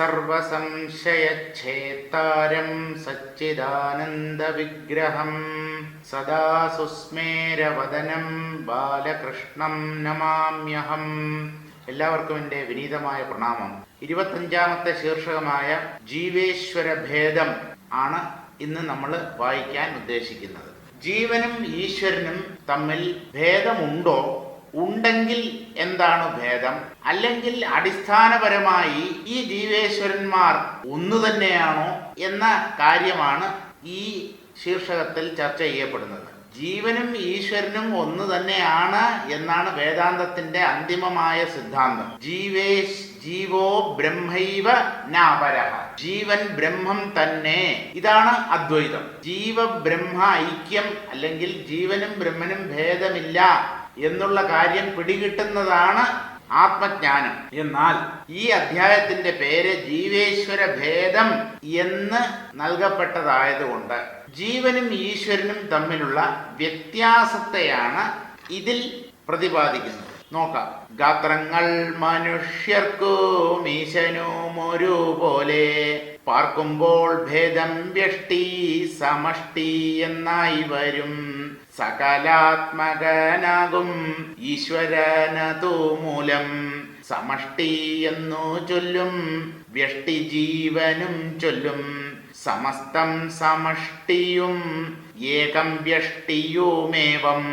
സർവസംശയച്ഛേത്താരം സച്ചിദാനന്ദവിഗ്രഹം സദാ സുസ്മേരവദനം ബാലകൃഷ്ണം നമാമ്യഹം. എല്ലാവർക്കും എൻ്റെ വിനീതമായ പ്രണാമം. 25ാമത്തെ ശീർഷകമായ ജീവേശ്വര ഭേദം ആണ് ഇന്ന് നമ്മൾ വായിക്കാൻ ഉദ്ദേശിക്കുന്നത്. ജീവനും ഈശ്വരനും തമ്മിൽ ഭേദമുണ്ടോ? ഉണ്ടെങ്കിൽ എന്താണ് ഭേദം? അല്ലെങ്കിൽ അടിസ്ഥാനപരമായി ഈ ജീവേശ്വരന്മാർ ഒന്നു തന്നെയാണോ എന്ന കാര്യമാണ് ഈ ശീർഷകത്തിൽ ചർച്ച ചെയ്യപ്പെടുന്നത്. ജീവനും ഈശ്വരനും ഒന്ന് തന്നെയാണ് എന്നാണ് വേദാന്തത്തിന്റെ അന്തിമമായ സിദ്ധാന്തം. ജീവോ ബ്രഹ്മൈവ നാപരഃ. ജീവൻ ബ്രഹ്മം തന്നെ. ഇതാണ് അദ്വൈതം. ജീവബ്രഹ്മ ഐക്യം അല്ലെങ്കിൽ ജീവനും ബ്രഹ്മനും ഭേദമില്ല എന്നുള്ള കാര്യം പിടികിട്ടുന്നതാണ് ആത്മജ്ഞാനം. എന്നാൽ ഈ അധ്യായത്തിന്റെ പേര് ജീവേശ്വര ഭേദം എന്ന് നൽകപ്പെട്ടതായതുകൊണ്ട് ജീവനും ഈശ്വരനും തമ്മിലുള്ള വ്യത്യാസത്തെയാണ് ഇതിൽ പ്രതിപാദിക്കുന്നത്. നോക്കാം. ഗാത്രങ്ങൾ മനുഷ്യർക്കും ഈശനും ഒരുപോലെ, പാർക്കുമ്പോൾ ഭേദം വ്യഷ്ടി സമഷ്ടി എന്നായി വരും. സകലാത്മകനാകും ഈശ്വരനതു മൂലം സമഷ്ടി എന്നു ചൊല്ലും, വ്യഷ്ടി ജീവനും ചൊല്ലും. സമസ്തം സമഷ്ടിയും ഏകം വ്യഷ്ടിയുമേവം.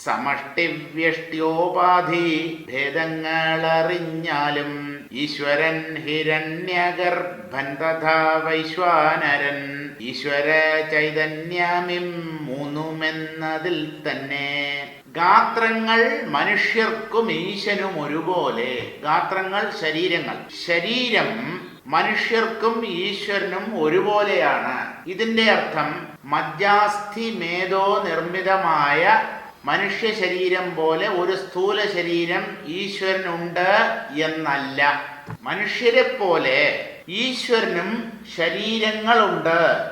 സമഷ്ടി വ്യഷ്ട്യോപാധി ഭേദങ്ങളറിഞ്ഞാലും ഈശ്വരൻ ഹിരണ്യഗർഭൻ തഥാ വൈശ്വാനരൻ. ഈശ്വര ചൈതന്യമിം മൂന്നുമെന്നതിൽ തന്നെ. ഗാത്രങ്ങൾ മനുഷ്യർക്കും ഈശനും ഒരുപോലെ. ഗാത്രങ്ങൾ ശരീരങ്ങൾ. ശരീരം മനുഷ്യർക്കും ഈശ്വരനും ഒരുപോലെയാണ്. ഇതിന്റെ അർത്ഥം മജ്ജാസ്ഥി മേധോ നിർമ്മിതമായ മനുഷ്യ ശരീരം പോലെ ഒരു സ്ഥൂല ശരീരം ഈശ്വരനുണ്ട് എന്നല്ല. മനുഷ്യരെ പോലെ ഈശ്വരനും ശരീരങ്ങളുണ്ട്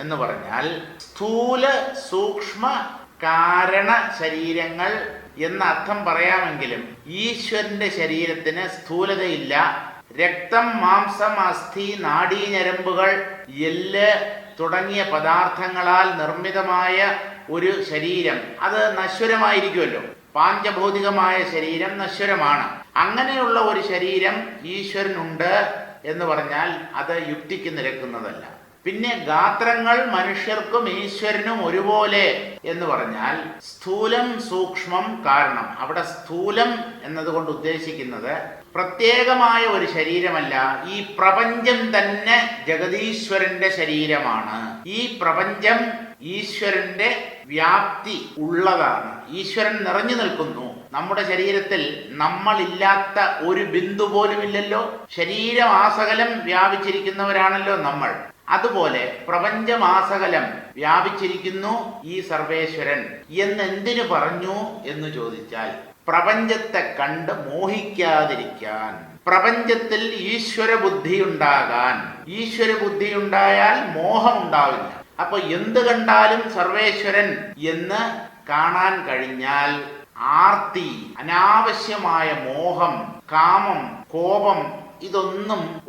എന്ന് പറഞ്ഞാൽ സ്ഥൂല സൂക്ഷ്മ കാരണ ശരീരങ്ങൾ എന്ന അർത്ഥം പറയാമെങ്കിലും ഈശ്വരന്റെ ശരീരത്തിന് സ്ഥൂലതയില്ല. രക്തം, മാംസം, അസ്ഥി, നാഡീഞരമ്പുകൾ, എല്ല് തുടങ്ങിയ പദാർത്ഥങ്ങളാൽ നിർമ്മിതമായ ഒരു ശരീരം അത് നശ്വരമായിരിക്കുമല്ലോ. പാഞ്ചഭൗതികമായ ശരീരം നശ്വരമാണ്. അങ്ങനെയുള്ള ഒരു ശരീരം ഈശ്വരനുണ്ട് എന്ന് പറഞ്ഞാൽ അത് യുക്തിക്ക് നിരക്കുന്നതല്ല. പിന്നെ ഗാത്രങ്ങൾ മനുഷ്യർക്കും ഈശ്വരനും ഒരുപോലെ എന്ന് പറഞ്ഞാൽ സ്ഥൂലം സൂക്ഷ്മം കാരണം. അവിടെ സ്ഥൂലം എന്നതുകൊണ്ട് ഉദ്ദേശിക്കുന്നത് പ്രത്യേകമായ ഒരു ശരീരമല്ല. ഈ പ്രപഞ്ചം തന്നെ ജഗതീശ്വരന്റെ ശരീരമാണ്. ഈ പ്രപഞ്ചം ഈശ്വരന്റെ വ്യാപ്തി ഉള്ളതാണ്. ഈശ്വരൻ നിറഞ്ഞു നിൽക്കുന്നു. നമ്മുടെ ശരീരത്തിൽ നമ്മളില്ലാത്ത ഒരു ബിന്ദു പോലും ഇല്ലല്ലോ. ശരീരമാസകലം വ്യാപിച്ചിരിക്കുന്നവരാണല്ലോ നമ്മൾ. അതുപോലെ പ്രപഞ്ചമാസകലം വ്യാപിച്ചിരിക്കുന്നു ഈ സർവേശ്വരൻ എന്നെന്തിനു പറഞ്ഞു എന്ന് ചോദിച്ചാൽ പ്രപഞ്ചത്തെ കണ്ട് മോഹിക്കാതിരിക്കാൻ, പ്രപഞ്ചത്തിൽ ഈശ്വര ബുദ്ധി ഉണ്ടാകാൻ. ഈശ്വര ബുദ്ധി ഉണ്ടായാൽ മോഹം ഉണ്ടാവില്ല. അപ്പൊ എന്ത് കണ്ടാലും സർവേശ്വരൻ എന്ന് കാണാൻ കഴിഞ്ഞാൽ ആർത്തി, അനാവശ്യമായ മോഹം, കാമം, കോപം ഇതൊന്നും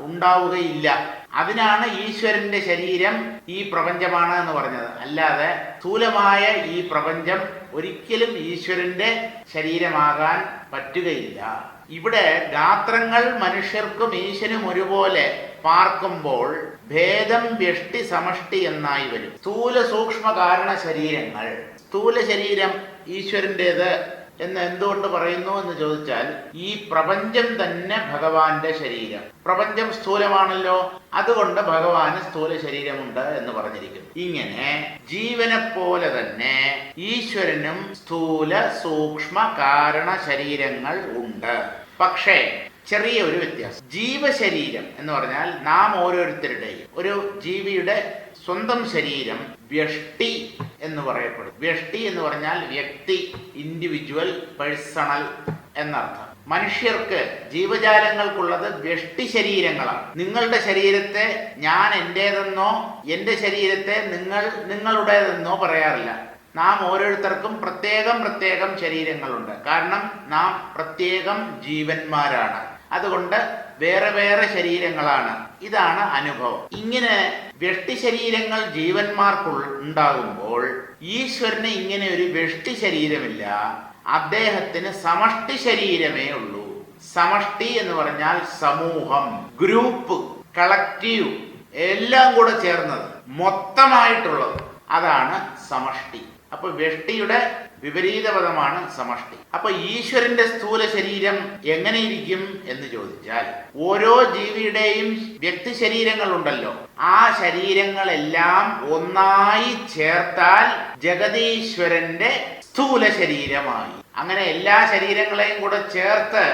ഉണ്ടാവുകയില്ല. അതിനാണ് ഈശ്വരന്റെ ശരീരം ഈ പ്രപഞ്ചമാണ് എന്ന് പറഞ്ഞത്. അല്ലാതെ സ്ഥൂലമായ ഈ പ്രപഞ്ചം ഒരിക്കലും ഈശ്വരന്റെ ശരീരമാകാൻ പറ്റുകയില്ല. ഇവിടെ ഗാത്രങ്ങൾ മനുഷ്യർക്കും ഈശ്വരനും ഒരുപോലെ പാർക്കുമ്പോൾ ഭേദം വ്യഷ്ടി സമഷ്ടി എന്നായി വരും. സ്ഥൂല സൂക്ഷ്മ കാരണ ശരീരങ്ങൾ. സ്ഥൂല ശരീരം ഈശ്വരൻ്റേത് എന്ന് എന്തുകൊണ്ട് പറയുന്നു എന്ന് ചോദിച്ചാൽ ഈ പ്രപഞ്ചം തന്നെ ഭഗവാന്റെ ശരീരം. പ്രപഞ്ചം സ്ഥൂലമാണല്ലോ, അതുകൊണ്ട് ഭഗവാന് സ്ഥൂല ശരീരമുണ്ട് എന്ന് പറഞ്ഞിരിക്കുന്നു. ഇങ്ങനെ ജീവനെ പോലെ തന്നെ ഈശ്വരനും സ്ഥൂല സൂക്ഷ്മ കാരണ ശരീരങ്ങൾ ഉണ്ട്. പക്ഷേ ചെറിയ ഒരു വ്യത്യാസം. ജീവശരീരം എന്ന് പറഞ്ഞാൽ നാം ഓരോരുത്തരുടെയും ഒരു ജീവിയുടെ സ്വന്തം ശരീരം വ്യഷ്ടി എന്ന് പറയപ്പെടും. വ്യഷ്ടി എന്ന് പറഞ്ഞാൽ വ്യക്തി, ഇൻഡിവിജ്വൽ, പേഴ്സണൽ എന്നർത്ഥം. മനുഷ്യർക്ക്, ജീവജാലങ്ങൾക്കുള്ളത് വ്യഷ്ടി ശരീരങ്ങളാണ്. നിങ്ങളുടെ ശരീരത്തെ ഞാൻ എൻ്റേതെന്നോ എൻ്റെ ശരീരത്തെ നിങ്ങളുടേതെന്നോ പറയാറില്ല. നാം ഓരോരുത്തർക്കും പ്രത്യേകം ശരീരങ്ങളുണ്ട്. കാരണം നാം പ്രത്യേകം ജീവന്മാരാണ്. അതുകൊണ്ട് വേറെ വേറെ ശരീരങ്ങളാണ്. ഇതാണ് അനുഭവം. ഇങ്ങനെ വ്യഷ്ടി ശരീരങ്ങൾ ജീവന്മാർക്കുണ്ടാകുമ്പോൾ ഈശ്വരന് ഇങ്ങനെ ഒരു വ്യഷ്ടി ശരീരമില്ല. അദ്ദേഹത്തിന് സമഷ്ടി ശരീരമേ ഉള്ളൂ. സമഷ്ടി എന്ന് പറഞ്ഞാൽ സമൂഹം, ഗ്രൂപ്പ്, കളക്റ്റീവ്, എല്ലാം കൂടെ ചേർന്നത്, മൊത്തമായിട്ടുള്ളത്, അതാണ് സമഷ്ടി. അപ്പൊ വ്യഷ്ടിയുടെ വിപരീത പദമാണ് സമഷ്ടി. അപ്പൊ ഈശ്വരന്റെ സ്ഥൂല ശരീരം എങ്ങനെയിരിക്കും എന്ന് ചോദിച്ചാൽ, ഓരോ ജീവിയുടെയും വ്യക്തി ശരീരങ്ങൾ ഉണ്ടല്ലോ, ആ ശരീരങ്ങളെല്ലാം ഒന്നായി ചേർത്താൽ ജഗതീശ്വരന്റെ സ്ഥൂല ശരീരമായി. അങ്ങനെ എല്ലാ ശരീരങ്ങളെയും കൂടെ ചേർത്ത്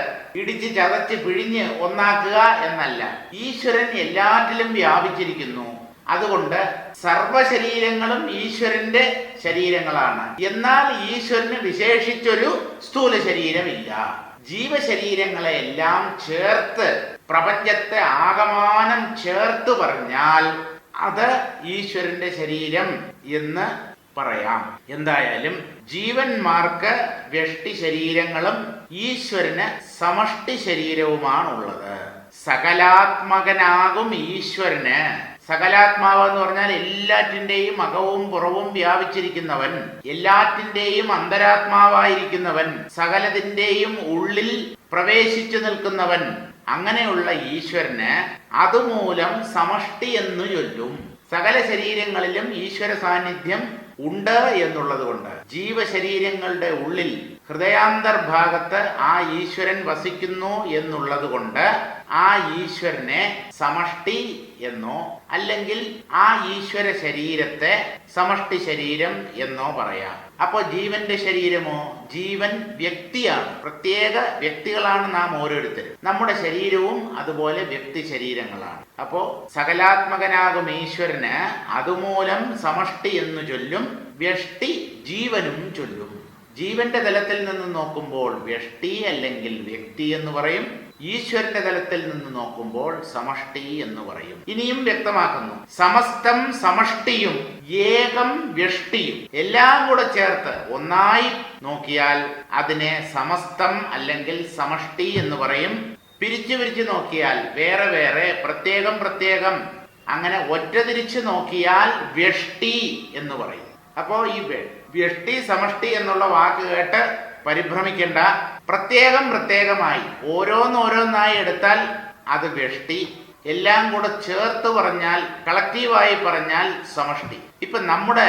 ഇടിച്ച് ചതച്ച് പിഴിഞ്ഞ് ഒന്നാക്കുക എന്നല്ല. ഈശ്വരൻ എല്ലാറ്റിലും വ്യാപിച്ചിരിക്കുന്നു. അതുകൊണ്ട് സർവശരീരങ്ങളും ഈശ്വരന്റെ ശരീരങ്ങളാണ്. എന്നാൽ ഈശ്വരന് വിശേഷിച്ചൊരു സ്ഥൂല ശരീരമില്ല. ജീവശരീരങ്ങളെ എല്ലാം ചേർത്ത്, പ്രപഞ്ചത്തെ ആകമാനം ചേർത്ത് പറഞ്ഞാൽ അത് ഈശ്വരന്റെ ശരീരം എന്ന് പറയാം. എന്തായാലും ജീവന്മാർക്ക് വ്യഷ്ടി ശരീരങ്ങളും ഈശ്വരന് സമഷ്ടി ശരീരവുമാണുള്ളത്. സകലാത്മകനാകും ഈശ്വരന്, സകലാത്മാവ് എന്ന് പറഞ്ഞാൽ എല്ലാറ്റിന്റെയും അകവും പുറവും വ്യാപിച്ചിരിക്കുന്നവൻ, എല്ലാറ്റിന്റെയും അന്തരാത്മാവായിരിക്കുന്നവൻ, സകലതിന്റെയും ഉള്ളിൽ പ്രവേശിച്ചു നിൽക്കുന്നവൻ, അങ്ങനെയുള്ള ഈശ്വരന് അതുമൂലം സമഷ്ടി എന്ന് ചൊല്ലും. സകല ശരീരങ്ങളിലും ഈശ്വര സാന്നിധ്യം ഉണ്ട് എന്നുള്ളത് കൊണ്ട് ജീവശരീരങ്ങളുടെ ഉള്ളിൽ ഹൃദയാന്തർഭാഗത്ത് ആ ഈശ്വരൻ വസിക്കുന്നു എന്നുള്ളത് കൊണ്ട് ആ ഈശ്വരനെ സമഷ്ടി എന്നോ അല്ലെങ്കിൽ ആ ഈശ്വര ശരീരത്തെ സമഷ്ടി ശരീരം എന്നോ പറയാം. അപ്പോ ജീവന്റെ ശരീരമോ? ജീവൻ വ്യക്തിയാണ്, പ്രത്യേക വ്യക്തികളാണ് നാം ഓരോരുത്തരും. നമ്മുടെ ശരീരവും അതുപോലെ വ്യക്തി ശരീരങ്ങളാണ്. അപ്പോ സകലാത്മകനാകും ഈശ്വരന് അതുമൂലം സമഷ്ടി എന്ന് ചൊല്ലും, വ്യഷ്ടി ജീവനും ചൊല്ലും. ജീവന്റെ തലത്തിൽ നിന്ന് നോക്കുമ്പോൾ വ്യഷ്ടി അല്ലെങ്കിൽ വ്യക്തി എന്ന് പറയും. ഈശ്വരന്റെ തലത്തിൽ നിന്ന് നോക്കുമ്പോൾ സമഷ്ടി എന്ന് പറയും. ഇനിയും വ്യക്തമാക്കുന്നു, സമസ്തം സമഷ്ടിയും ഏകം വ്യഷ്ടിയും എല്ലാം കൂടെ ചേർത്ത് ഒന്നായി നോക്കിയാൽ അതിനെ സമസ്തം അല്ലെങ്കിൽ സമഷ്ടി എന്ന് പറയും. പിരിച്ചു പിരിച്ചു നോക്കിയാൽ വേറെ വേറെ, പ്രത്യേകം പ്രത്യേകം, അങ്ങനെ ഒറ്റ തിരിച്ചു നോക്കിയാൽ വ്യഷ്ടി എന്ന് പറയും. അപ്പോ ഈ വ്യഷ്ടി സമഷ്ടി എന്നുള്ള വാക്ക് കേട്ട് പരിഭ്രമിക്കേണ്ട. പ്രത്യേകം പ്രത്യേകമായി ഓരോന്നോരോന്നായി എടുത്താൽ അത് വ്യഷ്ടി, എല്ലാം കൂടെ ചേർത്ത് പറഞ്ഞാൽ, കളക്റ്റീവായി പറഞ്ഞാൽ സമഷ്ടി. ഇപ്പൊ നമ്മുടെ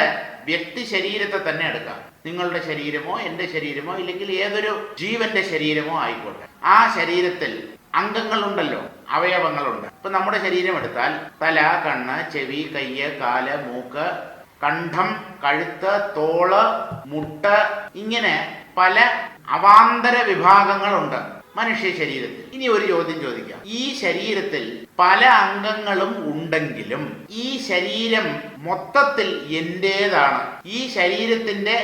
വ്യക്തി ശരീരത്തെ തന്നെ എടുക്കാം. നിങ്ങളുടെ ശരീരമോ എൻ്റെ ശരീരമോ ഇല്ലെങ്കിൽ ഏതൊരു ജീവന്റെ ശരീരമോ ആയിക്കോട്ടെ, ആ ശരീരത്തിൽ അംഗങ്ങളുണ്ടല്ലോ, അവയവങ്ങളുണ്ട്. ഇപ്പൊ നമ്മുടെ ശരീരം എടുത്താൽ തല, കണ്ണ്, ചെവി, കയ്യ്, കാല്, മൂക്ക്, കണ്ഠം, കഴുത്ത്, തോള്, മുട്ട്, ഇങ്ങനെ പല അവാന്തര വിഭാഗങ്ങളുണ്ട് മനുഷ്യ ശരീരത്തിൽ. ഇനി ഒരു ചോദ്യം ചോദിക്കാം. ഈ ശരീരത്തിൽ പല അംഗങ്ങളും ഉണ്ടെങ്കിലും ഈ ശരീരം മൊത്തത്തിൽ എന്റേതാണ്. ഈ ശരീരത്തിന്റെ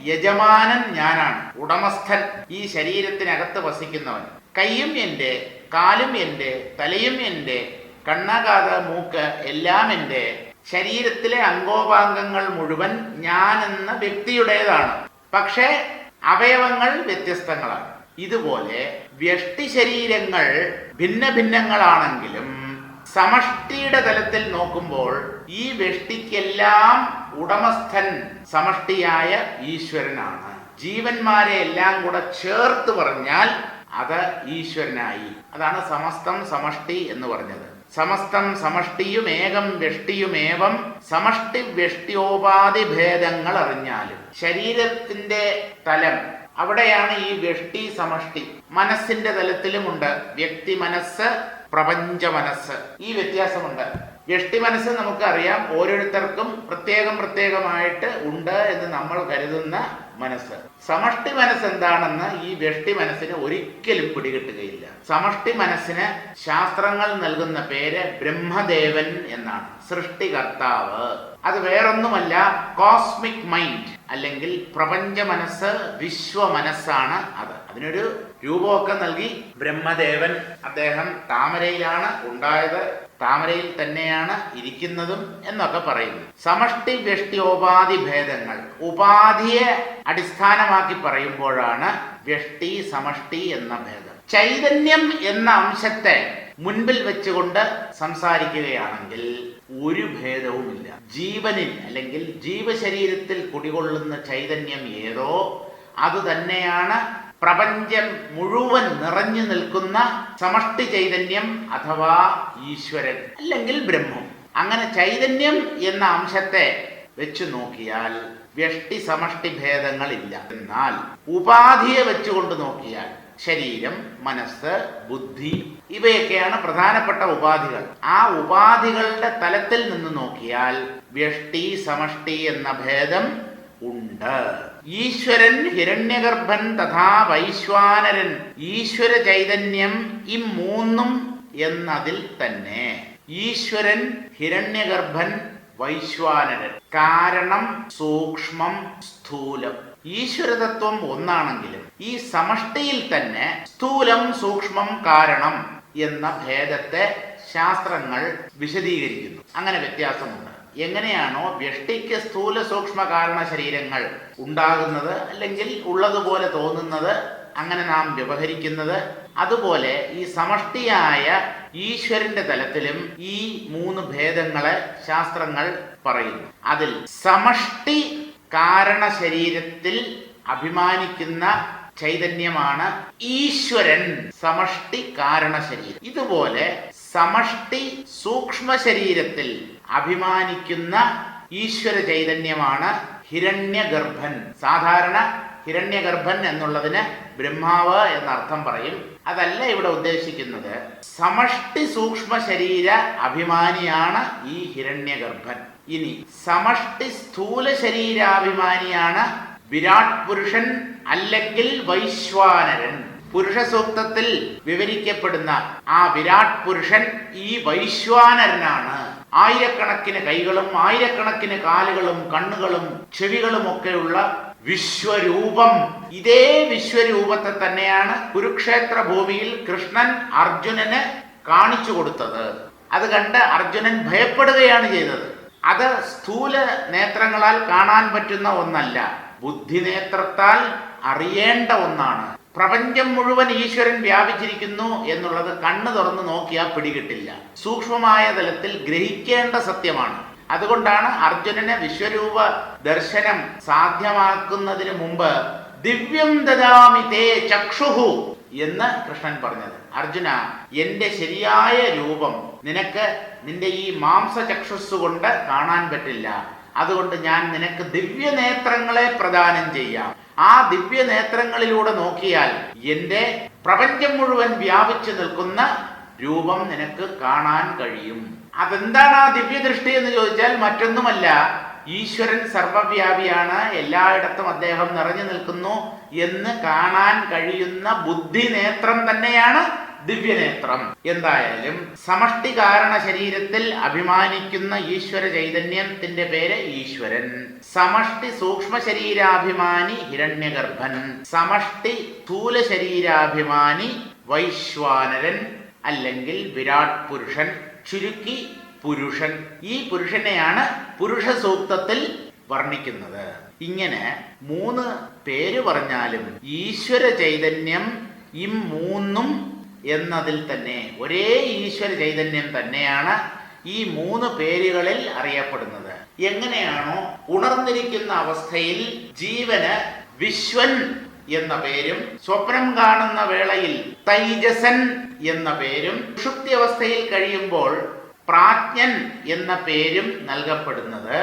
യജമാനൻ ഞാനാണ്, ഉടമസ്ഥൻ, ഈ ശരീരത്തിനകത്ത് വസിക്കുന്നവൻ. കൈയും എൻ്റെ, കാലും എൻ്റെ, തലയും എൻ്റെ, കണ്ണ്, കാത്, മൂക്ക് എല്ലാം എൻ്റെ. ശരീരത്തിലെ അംഗോപാംഗങ്ങൾ മുഴുവൻ ഞാൻ എന്ന വ്യക്തിയുടേതാണ്. പക്ഷേ അവയവങ്ങൾ വ്യത്യസ്തങ്ങളാണ്. ഇതുപോലെ വ്യഷ്ടി ശരീരങ്ങൾ ഭിന്ന ഭിന്നങ്ങളാണെങ്കിലും സമഷ്ടിയുടെ തലത്തിൽ നോക്കുമ്പോൾ ഈ വ്യഷ്ടിക്കെല്ലാം ഉടമസ്ഥൻ സമഷ്ടിയായ ഈശ്വരനാണ്. ജീവന്മാരെ എല്ലാം കൂടെ ചേർത്ത് പറഞ്ഞാൽ അത് ഈശ്വരനായി. അതാണ് സമസ്തം സമഷ്ടി എന്ന് പറഞ്ഞത്. സമസ്തം സമഷ്ടിയും ഏകം വ്യഷ്ടിയുമേവം സമഷ്ടി വ്യഷ്ട്യോപാധി ഭേദങ്ങൾ അറിഞ്ഞാലും. ശരീരത്തിന്റെ തലം, അവിടെയാണ് ഈ വ്യഷ്ടി സമഷ്ടി. മനസ്സിന്റെ തലത്തിലുമുണ്ട് വ്യക്തി മനസ്സ്, പ്രപഞ്ച മനസ്സ്. ഈ വ്യത്യാസമുണ്ട്. വ്യഷ്ടി മനസ്സ് നമുക്കറിയാം, ഓരോരുത്തർക്കും പ്രത്യേകം പ്രത്യേകമായിട്ട് ഉണ്ട് എന്ന് നമ്മൾ കരുതുന്ന മനസ്സ്. സമഷ്ടി മനസ്സ് എന്താണെന്ന് ഈ വ്യഷ്ടി മനസ്സിന് ഒരിക്കലും പിടികിട്ടുകയില്ല. സമഷ്ടി മനസ്സിന് ശാസ്ത്രങ്ങൾ നൽകുന്ന പേര് ബ്രഹ്മദേവൻ എന്നാണ്, സൃഷ്ടികർത്താവ്. അത് വേറൊന്നുമല്ല, കോസ്മിക് മൈൻഡ് അല്ലെങ്കിൽ പ്രപഞ്ച മനസ്സ്, വിശ്വ മനസ്സാണ് അത്. അതിനൊരു രൂപമൊക്കെ നൽകി ബ്രഹ്മദേവൻ. അദ്ദേഹം താമരയിലാണ് ഉണ്ടായത്, താമരയിൽ തന്നെയാണ് ഇരിക്കുന്നതും എന്നൊക്കെ പറയുന്നു. സമഷ്ടി വ്യഷ്ട്യോപാധി ഭേദങ്ങൾ ഉപാധിയെ അടിസ്ഥാനമാക്കി പറയുമ്പോഴാണ് വ്യഷ്ടി സമഷ്ടി എന്ന ഭേദം. ചൈതന്യം എന്ന അംശത്തെ മുൻപിൽ വെച്ചുകൊണ്ട് സംസാരിക്കുകയാണെങ്കിൽ ഒരു ഭേദവുമില്ല. ജീവനിൽ അല്ലെങ്കിൽ ജീവശരീരത്തിൽ കുടികൊള്ളുന്ന ചൈതന്യം ഏതോ അത് തന്നെയാണ് പ്രപഞ്ചം മുഴുവൻ നിറഞ്ഞു നിൽക്കുന്ന സമഷ്ടി ചൈതന്യം അഥവാ ഈശ്വരൻ അല്ലെങ്കിൽ ബ്രഹ്മം. അങ്ങനെ ചൈതന്യം എന്ന അംശത്തെ വെച്ചു നോക്കിയാൽ വ്യഷ്ടി സമഷ്ടി ഭേദങ്ങളില്ല. എന്നാൽ ഉപാധിയെ വെച്ചുകൊണ്ട് നോക്കിയാൽ ശരീരം, മനസ്സ്, ബുദ്ധി ഇവയൊക്കെയാണ് പ്രധാനപ്പെട്ട ഉപാധികൾ. ആ ഉപാധികളുടെ തലത്തിൽ നിന്ന് നോക്കിയാൽ വ്യഷ്ടി സമഷ്ടി എന്ന ഭേദം ഉണ്ട്. ഈശ്വരൻ, ഹിരണ്യഗർഭൻ തഥാ വൈശ്വാനരൻ, ഈശ്വര ചൈതന്യം ഈ മൂന്നും എന്നതിൽ തന്നെ. ഈശ്വരൻ, ഹിരണ്യഗർഭൻ, വൈശ്വാനരൻ. കാരണം സൂക്ഷ്മം, സ്ഥൂലം. ഈശ്വരതത്വം ഒന്നാണെങ്കിലും ഈ സമഷ്ടിയിൽ തന്നെ സ്ഥൂലം, സൂക്ഷ്മം, കാരണം എന്ന ഭേദത്തെ ശാസ്ത്രങ്ങൾ വിശദീകരിക്കുന്നു. അങ്ങനെ വ്യത്യാസമുണ്ട്. എങ്ങനെയാണോ വ്യഷ്ടിക്ക് സ്ഥൂല സൂക്ഷ്മ കാരണ ശരീരങ്ങൾ ഉണ്ടാകുന്നത് അല്ലെങ്കിൽ ഉള്ളതുപോലെ തോന്നുന്നത്, അങ്ങനെ നാം വ്യവഹരിക്കുന്നത്, അതുപോലെ ഈ സമഷ്ടിയായ ഈശ്വരന്റെ തലത്തിലും ഈ മൂന്ന് ഭേദങ്ങളെ ശാസ്ത്രങ്ങൾ പറയുന്നു. അതിൽ സമഷ്ടി കാരണ ശരീരത്തിൽ അഭിമാനിക്കുന്ന ചൈതന്യമാണ് ഈശ്വരൻ, സമഷ്ടി കാരണ ശരീരം. ഇതുപോലെ സമഷ്ടി സൂക്ഷ്മ ശരീരത്തിൽ അഭിമാനിക്കുന്ന ഈശ്വര ചൈതന്യമാണ് ഹിരണ്യഗർഭൻ. സാധാരണ ഹിരണ്യഗർഭൻ എന്നുള്ളതിന് ബ്രഹ്മാവ് എന്നർത്ഥം പറയും. അതല്ല ഇവിടെ ഉദ്ദേശിക്കുന്നത്. സമഷ്ടി സൂക്ഷ്മ ശരീര അഭിമാനിയാണ് ഈ ഹിരണ്യഗർഭൻ. ഇനി സമഷ്ടി സ്ഥൂല ശരീരാഭിമാനിയാണ് വിരാട് പുരുഷൻ അല്ലെങ്കിൽ വൈശ്വാനരൻ. പുരുഷ സൂക്തത്തിൽ വിവരിക്കപ്പെടുന്ന ആ വിരാട് പുരുഷൻ ഈ വൈശ്വാനരനാണ്. ആയിരക്കണക്കിന് കൈകളും ആയിരക്കണക്കിന് കാലുകളും കണ്ണുകളും ചെവികളും ഒക്കെയുള്ള വിശ്വരൂപം. ഇതേ വിശ്വരൂപത്തെ തന്നെയാണ് കുരുക്ഷേത്ര ഭൂമിയിൽ കൃഷ്ണൻ അർജുനന് കാണിച്ചു കൊടുത്തത്. അത് കണ്ട് അർജുനൻ ഭയപ്പെടുകയാണ് ചെയ്തത്. അത് സ്ഥൂല നേത്രങ്ങളാൽ കാണാൻ പറ്റുന്ന ഒന്നല്ല, ബുദ്ധിനേത്രത്താൽ അറിയേണ്ട ഒന്നാണ്. പ്രപഞ്ചം മുഴുവൻ ഈശ്വരൻ വ്യാപിച്ചിരിക്കുന്നു എന്നുള്ളത് കണ്ണു തുറന്നു നോക്കിയാൽ പിടികിട്ടില്ല. സൂക്ഷ്മമായ തലത്തിൽ ഗ്രഹിക്കേണ്ട സത്യമാണ്. അതുകൊണ്ടാണ് അർജുനന് വിശ്വരൂപ ദർശനം സാധ്യമാക്കുന്നതിന് മുമ്പ് ദിവ്യം ദദാമി തേ ചക്ഷുഹു എന്ന് കൃഷ്ണൻ പറഞ്ഞത്. അർജുന, എന്റെ ശരിയായ രൂപം നിനക്ക് നിന്റെ ഈ മാംസചക്ഷുസ് കൊണ്ട് കാണാൻ പറ്റില്ല. അതുകൊണ്ട് ഞാൻ നിനക്ക് ദിവ്യനേത്രങ്ങളെ പ്രദാനം ചെയ്യാം. ആ ദിവ്യനേത്രങ്ങളിലൂടെ നോക്കിയാൽ എന്റെ പ്രപഞ്ചം മുഴുവൻ വ്യാപിച്ചു നിൽക്കുന്ന രൂപം നിനക്ക് കാണാൻ കഴിയും. അതെന്താണ് ആ ദിവ്യദൃഷ്ടി എന്ന് ചോദിച്ചാൽ മറ്റൊന്നുമല്ല, ഈശ്വരൻ സർവവ്യാപിയാണ്, എല്ലായിടത്തും അദ്ദേഹം നിറഞ്ഞു നിൽക്കുന്നു എന്ന് കാണാൻ കഴിയുന്ന ബുദ്ധിനേത്രം തന്നെയാണ് ദിവ്യനേത്രം. എന്തായാലും സമഷ്ടി കാരണ ശരീരത്തിൽ അഭിമാനിക്കുന്ന ഈശ്വര ചൈതന്യത്തിന്റെ പേര് ഈശ്വരൻ. സമഷ്ടി സൂക്ഷ്മ ശരീരാഭിമാനി ഹിരണ്യഗർഭൻ. സമഷ്ടി സ്ഥൂല ശരീരാഭിമാനി വൈശ്വാനരൻ അല്ലെങ്കിൽ വിരാട് പുരുഷൻ, ചുരുക്കി പുരുഷൻ. ഈ പുരുഷനെയാണ് പുരുഷ സൂക്തത്തിൽ വർണ്ണിക്കുന്നത്. ഇങ്ങനെ മൂന്ന് പേര് പറഞ്ഞാലും ഈശ്വര ചൈതന്യം ഈ മൂന്നും എന്നതിൽ തന്നെ ഒരേ ഈശ്വര ചൈതന്യം തന്നെയാണ് ഈ മൂന്ന് പേരുകളിൽ അറിയപ്പെടുന്നത്. എങ്ങനെയാണോ ഉണർന്നിരിക്കുന്ന അവസ്ഥയിൽ ജീവന് വിശ്വൻ എന്ന പേരും സ്വപ്നം കാണുന്ന വേളയിൽ തൈജസൻ എന്ന പേരും സുഷുപ്തി അവസ്ഥയിൽ കഴിയുമ്പോൾ പ്രാജ്ഞൻ എന്ന പേരും നൽകപ്പെടുന്നത്,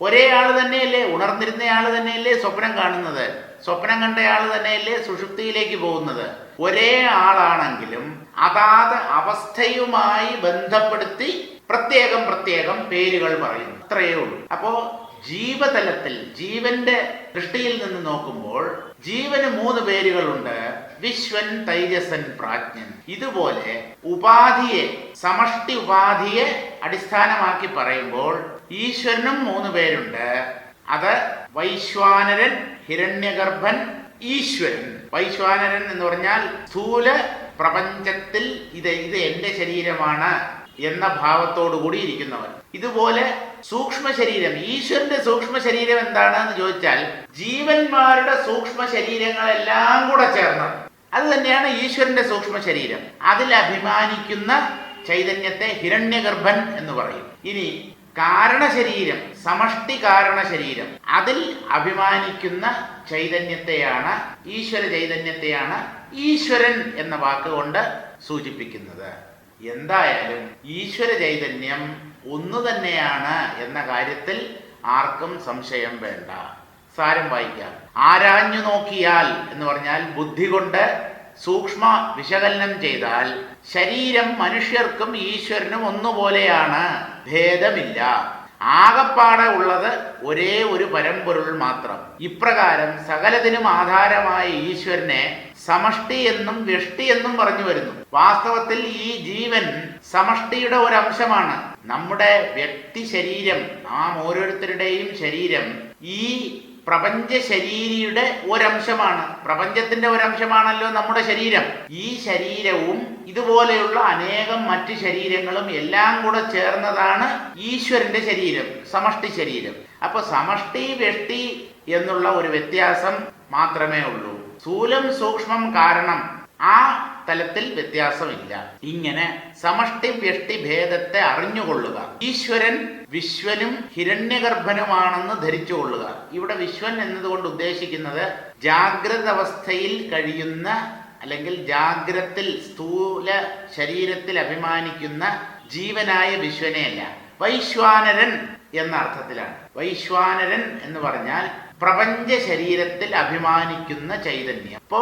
ഒരേ ആള് തന്നെയല്ലേ, ഉണർന്നിരുന്നയാള് തന്നെയല്ലേ സ്വപ്നം കാണുന്നത്, സ്വപ്നം കണ്ടയാള് തന്നെയല്ലേ സുഷുപ്തിയിലേക്ക് പോകുന്നത്. ഒരേ ആളാണെങ്കിലും അതാത് അവസ്ഥയുമായി ബന്ധപ്പെടുത്തി പ്രത്യേകം പ്രത്യേകം പേരുകൾ പറയുന്നു. അത്രയേ ഉള്ളൂ. അപ്പോ ജീവതലത്തിൽ ജീവന്റെ ദൃഷ്ടിയിൽ നിന്ന് നോക്കുമ്പോൾ ജീവന് മൂന്ന് പേരുകളുണ്ട്: വിശ്വൻ, തൈജസൻ, പ്രാജ്ഞൻ. ഇതുപോലെ ഉപാധിയെ, സമഷ്ടി ഉപാധിയെ അടിസ്ഥാനമാക്കി പറയുമ്പോൾ ഈശ്വരനും മൂന്ന് പേരുണ്ട്. അത് വൈശ്വാനരൻ, ഹിരണ്യഗർഭൻ, ഈശ്വരൻ. വൈശ്വാനരൻ എന്ന് പറഞ്ഞാൽ സ്ഥൂല പ്രപഞ്ചത്തിൽ ഇത് എന്റെ ശരീരമാണ് എന്ന ഭാവത്തോടു കൂടി ഇരിക്കുന്നവൻ. ഇതുപോലെ സൂക്ഷ്മ ശരീരം, ഈശ്വരന്റെ സൂക്ഷ്മ ശരീരം എന്താണ് എന്ന് ചോദിച്ചാൽ ജീവന്മാരുടെ സൂക്ഷ്മ ശരീരങ്ങളെല്ലാം കൂടെ ചേർന്നത്. അത് തന്നെയാണ് ഈശ്വരന്റെ സൂക്ഷ്മ ശരീരം. അതിൽ അഭിമാനിക്കുന്ന ചൈതന്യത്തെ ഹിരണ്യഗർഭൻ എന്ന് പറയും. ഇനി കാരണശരീരം, സമഷ്ടി കാരണ ശരീരം, അതിൽ അഭിമാനിക്കുന്ന ചൈതന്യത്തെയാണ്, ഈശ്വര ചൈതന്യത്തെയാണ് ഈശ്വരൻ എന്ന വാക്കുകൊണ്ട് സൂചിപ്പിക്കുന്നത്. എന്തായാലും ഈശ്വര ചൈതന്യം ഒന്നു തന്നെയാണ് എന്ന കാര്യത്തിൽ ആർക്കും സംശയം വേണ്ട. സാരം വായിക്കാം. ആരാഞ്ഞു നോക്കിയാൽ എന്ന് പറഞ്ഞാൽ ബുദ്ധി കൊണ്ട് സൂക്ഷ്മ വിശകലനം ചെയ്താൽ ശരീരം മനുഷ്യർക്കും ഈശ്വരനും ഒന്നുപോലെയാണ്, ഭേദമില്ല. ആകപ്പാടെ ഉള്ളത് ഒരേ ഒരു പരമ്പൊരുൾ മാത്രം. ഇപ്രകാരം സകലത്തിനും ആധാരമായ ഈശ്വരനെ സമഷ്ടി എന്നും വ്യഷ്ടി എന്നും പറഞ്ഞു വരുന്നു. വാസ്തവത്തിൽ ഈ ജീവൻ സമഷ്ടിയുടെ ഒരംശമാണ്. നമ്മുടെ വ്യക്തി ശരീരം, നാം ഓരോരുത്തരുടെയും ശരീരം ഈ പ്രപഞ്ച ശരീരിയുടെ ഒരംശമാണ്. പ്രപഞ്ചത്തിന്റെ ഒരംശമാണല്ലോ നമ്മുടെ ശരീരം. ഈ ശരീരവും ഇതുപോലെയുള്ള അനേകം മറ്റ് ശരീരങ്ങളും എല്ലാം കൂടെ ചേർന്നതാണ് ഈശ്വരന്റെ ശരീരം, സമഷ്ടി ശരീരം. അപ്പൊ സമഷ്ടി വ്യഷ്ടി എന്നുള്ള ഒരു വ്യത്യാസം മാത്രമേ ഉള്ളൂ. സ്ഥൂലം സൂക്ഷ്മം കാരണം ആ തലത്തിൽ വ്യത്യാസമില്ല. ഇങ്ങനെ സമഷ്ടി വ്യഷ്ടി ഭേദത്തെ അറിഞ്ഞുകൊള്ളുക. ഈശ്വരൻ വിശ്വനും ഹിരണ്യഗർഭനുമാണെന്ന് ധരിച്ചുകൊള്ളുക. ഇവിടെ വിശ്വൻ എന്നതുകൊണ്ട് ഉദ്ദേശിക്കുന്നത് ജാഗ്രത അവസ്ഥയിൽ കഴിയുന്ന, അല്ലെങ്കിൽ ജാഗ്രത്തിൽ സ്ഥൂല ശരീരത്തിൽ അഭിമാനിക്കുന്ന ജീവനായ വിശ്വനെയല്ല, വൈശ്വാനരൻ എന്ന അർത്ഥത്തിലാണ്. വൈശ്വാനരൻ എന്ന് പറഞ്ഞാൽ പ്രപഞ്ച ശരീരത്തിൽ അഭിമാനിക്കുന്ന ചൈതന്യം. അപ്പോ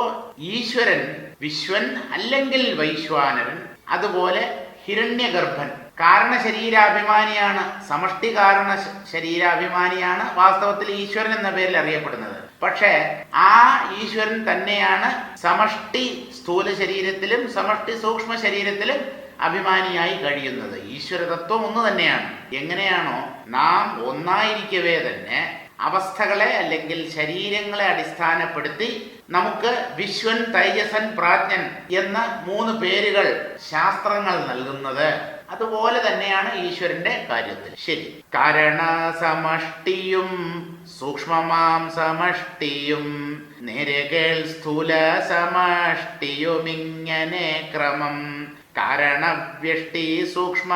ഈശ്വരൻ വിശ്വൻ അല്ലെങ്കിൽ വൈശ്വാനരൻ, അതുപോലെ ഹിരണ്യഗർഭൻ കാരണശരീരാഭിമാനിയാണ്, സമഷ്ടി കാരണ ശരീരാഭിമാനിയാണ് വാസ്തവത്തിൽ ഈശ്വരൻ എന്ന പേരിൽ അറിയപ്പെടുന്നത്. പക്ഷേ ആ ഈശ്വരൻ തന്നെയാണ് സമഷ്ടി സ്ഥൂല ശരീരത്തിലും സമഷ്ടി സൂക്ഷ്മ ശരീരത്തിലും അഭിമാനിയായി കഴിയുന്നത്. ഈശ്വര തത്വം ഒന്ന് തന്നെയാണ്. എങ്ങനെയാണോ നാം ഒന്നായിരിക്കവേ തന്നെ അവസ്ഥകളെ അല്ലെങ്കിൽ ശരീരങ്ങളെ അടിസ്ഥാനപ്പെടുത്തി നമുക്ക് വിശ്വൻ, തൈജസൻ, പ്രാജ്ഞൻ എന്ന 3 പേരുകൾ ശാസ്ത്രങ്ങൾ നൽകുന്നത്, അതുപോലെ തന്നെയാണ് ഈശ്വരന്റെ കാര്യത്തിൽ. ശരി, കാരണ സമഷ്ടിയും സൂക്ഷ്മമാം സമഷ്ടിയും നേരകൾ സ്ഥൂല സമഷ്ടിയുമിങ്ങനെ ക്രമം. കാരണവ്യഷ്ടി സൂക്ഷ്മ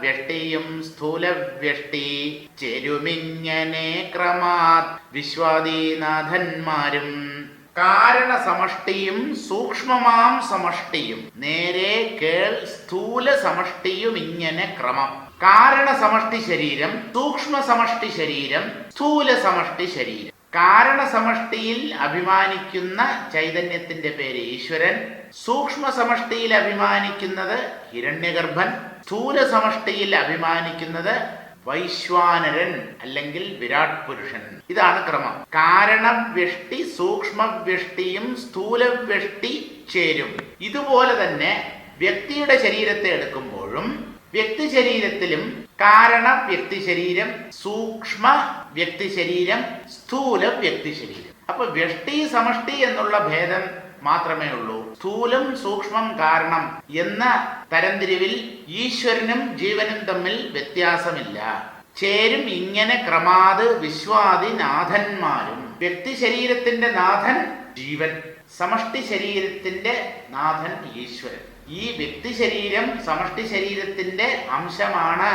വ്യഷ്ടിയും സ്ഥൂല വ്യഷ്ടി ചേരുമിങ്ങനെ ക്രമാത് വിശ്വാദിനാഥന്മാരും. കാരണ സമഷ്ടിയും സൂക്ഷ്മമാം സമഷ്ടിയും നേരെ കേൾ സ്ഥൂല സമഷ്ടിയും ഇങ്ങനെ ക്രമം. കാരണ സമഷ്ടി ശരീരം, സൂക്ഷ്മ സമഷ്ടി ശരീരം, സ്ഥൂല സമഷ്ടി ശരീരം. കാരണ സമഷ്ടിയിൽ അഭിമാനിക്കുന്ന ചൈതന്യത്തിന്റെ പേര് ഈശ്വരൻ, സൂക്ഷ്മ സമഷ്ടിയിൽ അഭിമാനിക്കുന്നത് ഹിരണ്യഗർഭൻ, സ്ഥൂല സമഷ്ടിയിൽ അഭിമാനിക്കുന്നത് വൈശ്വാനരൻ അല്ലെങ്കിൽ വിരാട് പുരുഷൻ. ഇതാണ് ക്രമം. കാരണവ്യഷ്ടി സൂക്ഷ്മവ്യഷ്ടിയും സ്ഥൂലവ്യഷ്ടി ചേരും. ഇതുപോലെ തന്നെ വ്യക്തിയുടെ ശരീരത്തെ എടുക്കുമ്പോഴും വ്യക്തി ശരീരത്തിലും കാരണ വ്യക്തി ശരീരം, സൂക്ഷ്മ വ്യക്തി ശരീരം, സ്ഥൂല വ്യക്തി ശരീരം. അപ്പൊ വ്യഷ്ടി സമഷ്ടി എന്നുള്ള ഭേദം മാത്രമേ ഉള്ളൂ. സ്ഥൂലം സൂക്ഷ്മം കാരണം എന്ന തരംതിരിവിൽ ഈശ്വരനും ജീവനും തമ്മിൽ വ്യത്യാസമില്ല. ചേരും ഇങ്ങനെ ക്രമാത് വിശ്വാദി നാഥന്മാരും. വ്യക്തി ശരീരത്തിന്റെ നാഥൻ ജീവൻ, സമഷ്ടി ശരീരത്തിന്റെ നാഥൻ ഈശ്വരൻ. ഈ വ്യക്തി ശരീരം സമഷ്ടി ശരീരത്തിന്റെ അംശമാണ്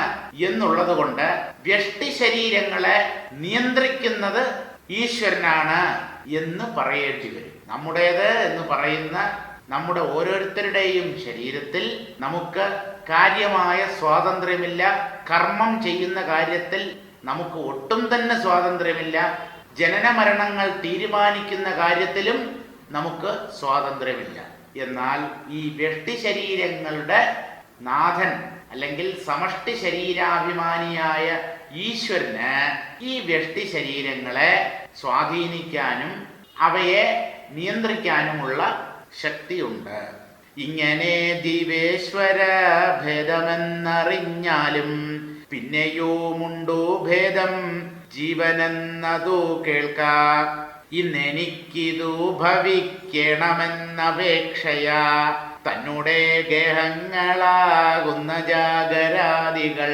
എന്നുള്ളത് കൊണ്ട് വ്യഷ്ടി ശരീരങ്ങളെ നിയന്ത്രിക്കുന്നത് ഈശ്വരനാണ് എന്ന് പറയേണ്ടി വരും. നമ്മുടേത് എന്ന് പറയുന്ന നമ്മുടെ ഓരോരുത്തരുടെയും ശരീരത്തിൽ നമുക്ക് കാര്യമായ സ്വാതന്ത്ര്യമില്ല. കർമ്മം ചെയ്യുന്ന കാര്യത്തിൽ നമുക്ക് ഒട്ടും തന്നെ സ്വാതന്ത്ര്യമില്ല. ജനന മരണങ്ങൾ തീരുമാനിക്കുന്ന കാര്യത്തിലും നമുക്ക് സ്വാതന്ത്ര്യമില്ല. എന്നാൽ ഈ വ്യഷ്ടി ശരീരങ്ങളുടെ നാഥൻ അല്ലെങ്കിൽ സമഷ്ടി ശരീരാഭിമാനിയായ ഈശ്വരന് ഈ വ്യഷ്ടി ശരീരങ്ങളെ സ്വാധീനിക്കാനും അവയെ നിയന്ത്രിക്കാനുമുള്ള ശക്തിയുണ്ട്. ഇങ്ങനെ ജീവേശ്വര ഭേദമെന്നറിഞ്ഞാലും പിന്നെയുമുണ്ടോ ഭേദം ജീവനെന്നതു കേൾക്കാ. ഇന്നെനിക്കിതു ഭവിക്കണമെന്നപേക്ഷയാ തന്നുടെ ഗേഹങ്ങളാകുന്ന ജാഗരാദികൾ.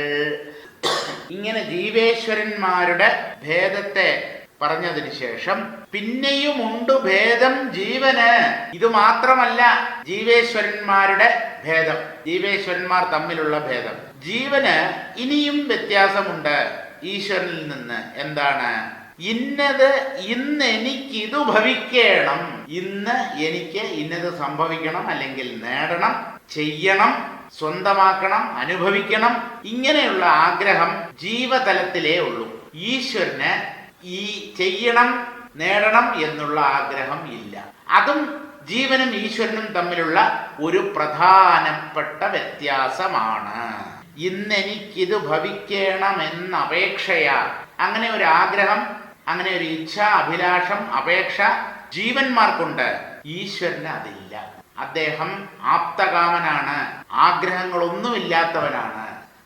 ഇങ്ങനെ ജീവേശ്വരന്മാരുടെ ഭേദത്തെ പറഞ്ഞതിന് ശേഷം പിന്നെയുമുണ്ടു ഭേദം ജീവന്. ഇത് മാത്രമല്ല ജീവേശ്വരന്മാരുടെ ഭേദം, ജീവേശ്വരന്മാർ തമ്മിലുള്ള ഭേദം. ജീവന് ഇനിയും വ്യത്യാസമുണ്ട് ഈശ്വരനിൽ നിന്ന്. എന്താണ്? ഇന്നത് ഇന്ന് എനിക്കിതു ഭവിക്കണം, ഇന്ന് എനിക്ക് ഇന്നത് സംഭവിക്കണം, അല്ലെങ്കിൽ നേടണം, ചെയ്യണം, സ്വന്തമാക്കണം, അനുഭവിക്കണം. ഇങ്ങനെയുള്ള ആഗ്രഹം ജീവതലത്തിലേ ഉള്ളൂ. ഈശ്വരന് ഈ ചെയ്യണം, നേടണം എന്നുള്ള ആഗ്രഹം ഇല്ല. അതും ജീവനും ഈശ്വരനും തമ്മിലുള്ള ഒരു പ്രധാനപ്പെട്ട വ്യത്യാസമാണ്. ഇന്നെനിക്കിത് ഭവിക്കണമെന്ന അപേക്ഷയാ, അങ്ങനെ ഒരു ആഗ്രഹം, അങ്ങനെ ഒരു ഇച്ഛ, അഭിലാഷം, അപേക്ഷ ജീവന്മാർക്കുണ്ട്. ഈശ്വരന് അതില്ല. അദ്ദേഹം ആപ്തകാമനാണ്, ആഗ്രഹങ്ങളൊന്നുമില്ലാത്തവനാണ്.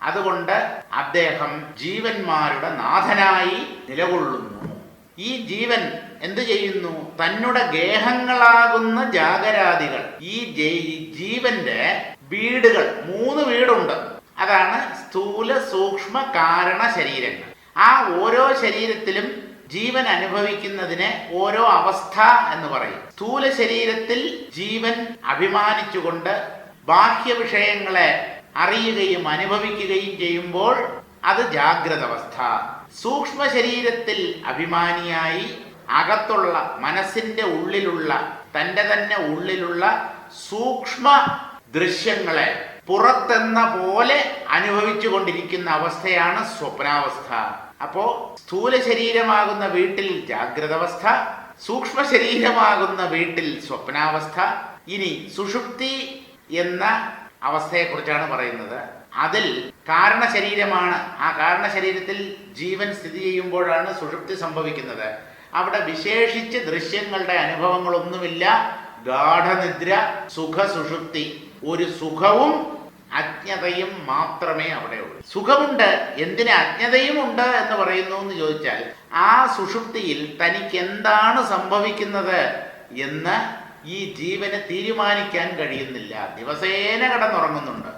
അതുകൊണ്ട് അദ്ദേഹം ജീവന്മാരുടെ നാഥനായി നിലകൊള്ളുന്നു. ഈ ജീവൻ എന്തു ചെയ്യുന്നു? തന്നുടെ ഗേഹങ്ങളാകുന്ന ജാഗരാദികൾ, ഈ ജീവന്റെ വീടുകൾ, 3 വീടുണ്ട്. അതാണ് സ്ഥൂല, സൂക്ഷ്മ, കാരണ ശരീരങ്ങൾ. ആ ഓരോ ശരീരത്തിലും ജീവൻ അനുഭവിക്കുന്നതിന് ഓരോ അവസ്ഥ എന്ന് പറയും. സ്ഥൂല ശരീരത്തിൽ ജീവൻ അഭിമാനിച്ചുകൊണ്ട് ബാഹ്യ വിഷയങ്ങളെ അറിയുകയും അനുഭവിക്കുകയും ചെയ്യുമ്പോൾ അത് ജാഗ്രത അവസ്ഥ. സൂക്ഷ്മ ശരീരത്തിൽ അഭിമാനിയായി അകത്തുള്ള മനസ്സിന്റെ ഉള്ളിലുള്ള, തൻ്റെ തന്നെ ഉള്ളിലുള്ള സൂക്ഷ്മ ദൃശ്യങ്ങളെ പുറത്തെന്ന പോലെ അനുഭവിച്ചു കൊണ്ടിരിക്കുന്ന അവസ്ഥയാണ് സ്വപ്നാവസ്ഥ. അപ്പോ സ്ഥൂല ശരീരമാകുന്ന വീട്ടിൽ ജാഗ്രത അവസ്ഥ, സൂക്ഷ്മ ശരീരമാകുന്ന വീട്ടിൽ സ്വപ്നാവസ്ഥ. ഇനി സുഷുപ്തി എന്ന അവസ്ഥയെക്കുറിച്ചാണ് പറയുന്നത്. അതിൽ കാരണ ശരീരമാണ്. ആ കാരണ ശരീരത്തിൽ ജീവൻ സ്ഥിതി ചെയ്യുമ്പോഴാണ് സുഷുപ്തി സംഭവിക്കുന്നത്. അവിടെ വിശേഷിച്ച് ദൃശ്യങ്ങളുടെ അനുഭവങ്ങളൊന്നുമില്ല. ഗാഠനിദ്ര, സുഖ സുഷുപ്തി. ഒരു സുഖവും അജ്ഞതയും മാത്രമേ അവിടെയുള്ളൂ. സുഖമുണ്ട്, എന്തിന് അജ്ഞതയും ഉണ്ട് എന്ന് പറയുന്നു എന്ന് ചോദിച്ചാൽ, ആ സുഷുപ്തിയിൽ തനിക്ക് എന്താണ് സംഭവിക്കുന്നത് എന്ന് ഈ ജീവന് തീരുമാനിക്കാൻ കഴിയുന്നില്ല. ദിവസേന കിടന്നുറങ്ങുന്നുണ്ട്,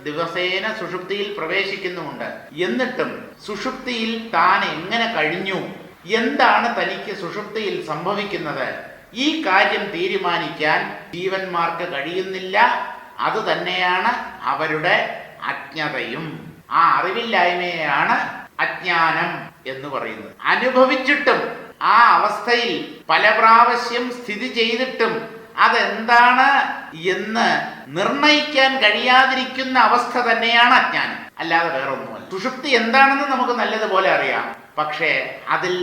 ദിവസേന സുഷുപ്തിയിൽ പ്രവേശിക്കുന്നുമുണ്ട്. എന്നിട്ടും സുഷുപ്തിയിൽ താൻ എങ്ങനെ കഴിഞ്ഞു, എന്താണ് തനിക്ക് സുഷുപ്തിയിൽ സംഭവിക്കുന്നത്, ഈ കാര്യം തീരുമാനിക്കാൻ ജീവന്മാർക്ക് കഴിയുന്നില്ല. അത് തന്നെയാണ് അവരുടെ അജ്ഞതയും. ആ അറിവില്ലായ്മയാണ് അജ്ഞാനം എന്ന് പറയുന്നത്. അനുഭവിച്ചിട്ടും ആ അവസ്ഥയിൽ പല പ്രാവശ്യം സ്ഥിതി ചെയ്തിട്ടും അതെന്താണ് എന്ന് നിർണയിക്കാൻ കഴിയാതിരിക്കുന്ന അവസ്ഥ തന്നെയാണ് അജ്ഞാനം, അല്ലാതെ വേറൊന്നുമല്ല. സുഷുപ്തി എന്താണെന്ന് നമുക്ക് നല്ലതുപോലെ അറിയാം. പക്ഷേ അതിൽ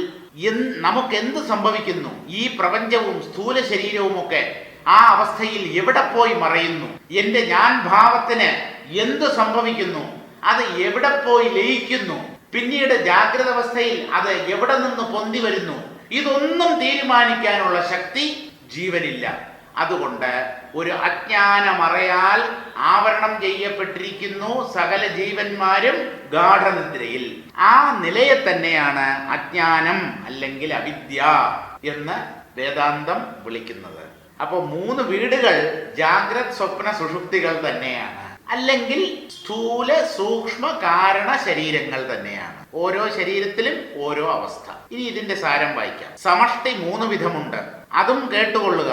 നമുക്ക് എന്ത് സംഭവിക്കുന്നു, ഈ പ്രപഞ്ചവും സ്ഥൂല ശരീരവുമൊക്കെ ആ അവസ്ഥയിൽ എവിടെ പോയി മറയുന്നു, എൻ്റെ ഞാൻ ഭാവത്തിന് എന്ത് സംഭവിക്കുന്നു, അത് എവിടെ പോയി ലയിക്കുന്നു, പിന്നീട് ജാഗ്രത അവസ്ഥയിൽ അത് എവിടെ നിന്ന് പൊന്തി വരുന്നു, ഇതൊന്നും തീരുമാനിക്കാനുള്ള ശക്തി ജീവനില്ല. അതുകൊണ്ട് ഒരു അജ്ഞാനമറയാൽ ആവരണം ചെയ്യപ്പെട്ടിരിക്കുന്നു സകല ജീവന്മാരും ഗാഠനിദ്രയിൽ. ആ നിലയെ തന്നെയാണ് അജ്ഞാനം അല്ലെങ്കിൽ അവിദ്യ എന്ന് വേദാന്തം വിളിക്കുന്നത്. അപ്പോൾ 3 വീടുകൾ ജാഗ്രത്, സ്വപ്ന, സുഷുപ്തികൾ തന്നെയാണ്, അല്ലെങ്കിൽ സ്ഥൂല, സൂക്ഷ്മ, കാരണ ശരീരങ്ങൾ തന്നെയാണ്. ഓരോ ശരീരത്തിലും ഓരോ അവസ്ഥ. ഇനി ഇതിന്റെ സാരം വായിക്കാം. സമഷ്ടി 3 വിധമുണ്ട്, അതും കേട്ടുകൊള്ളുക.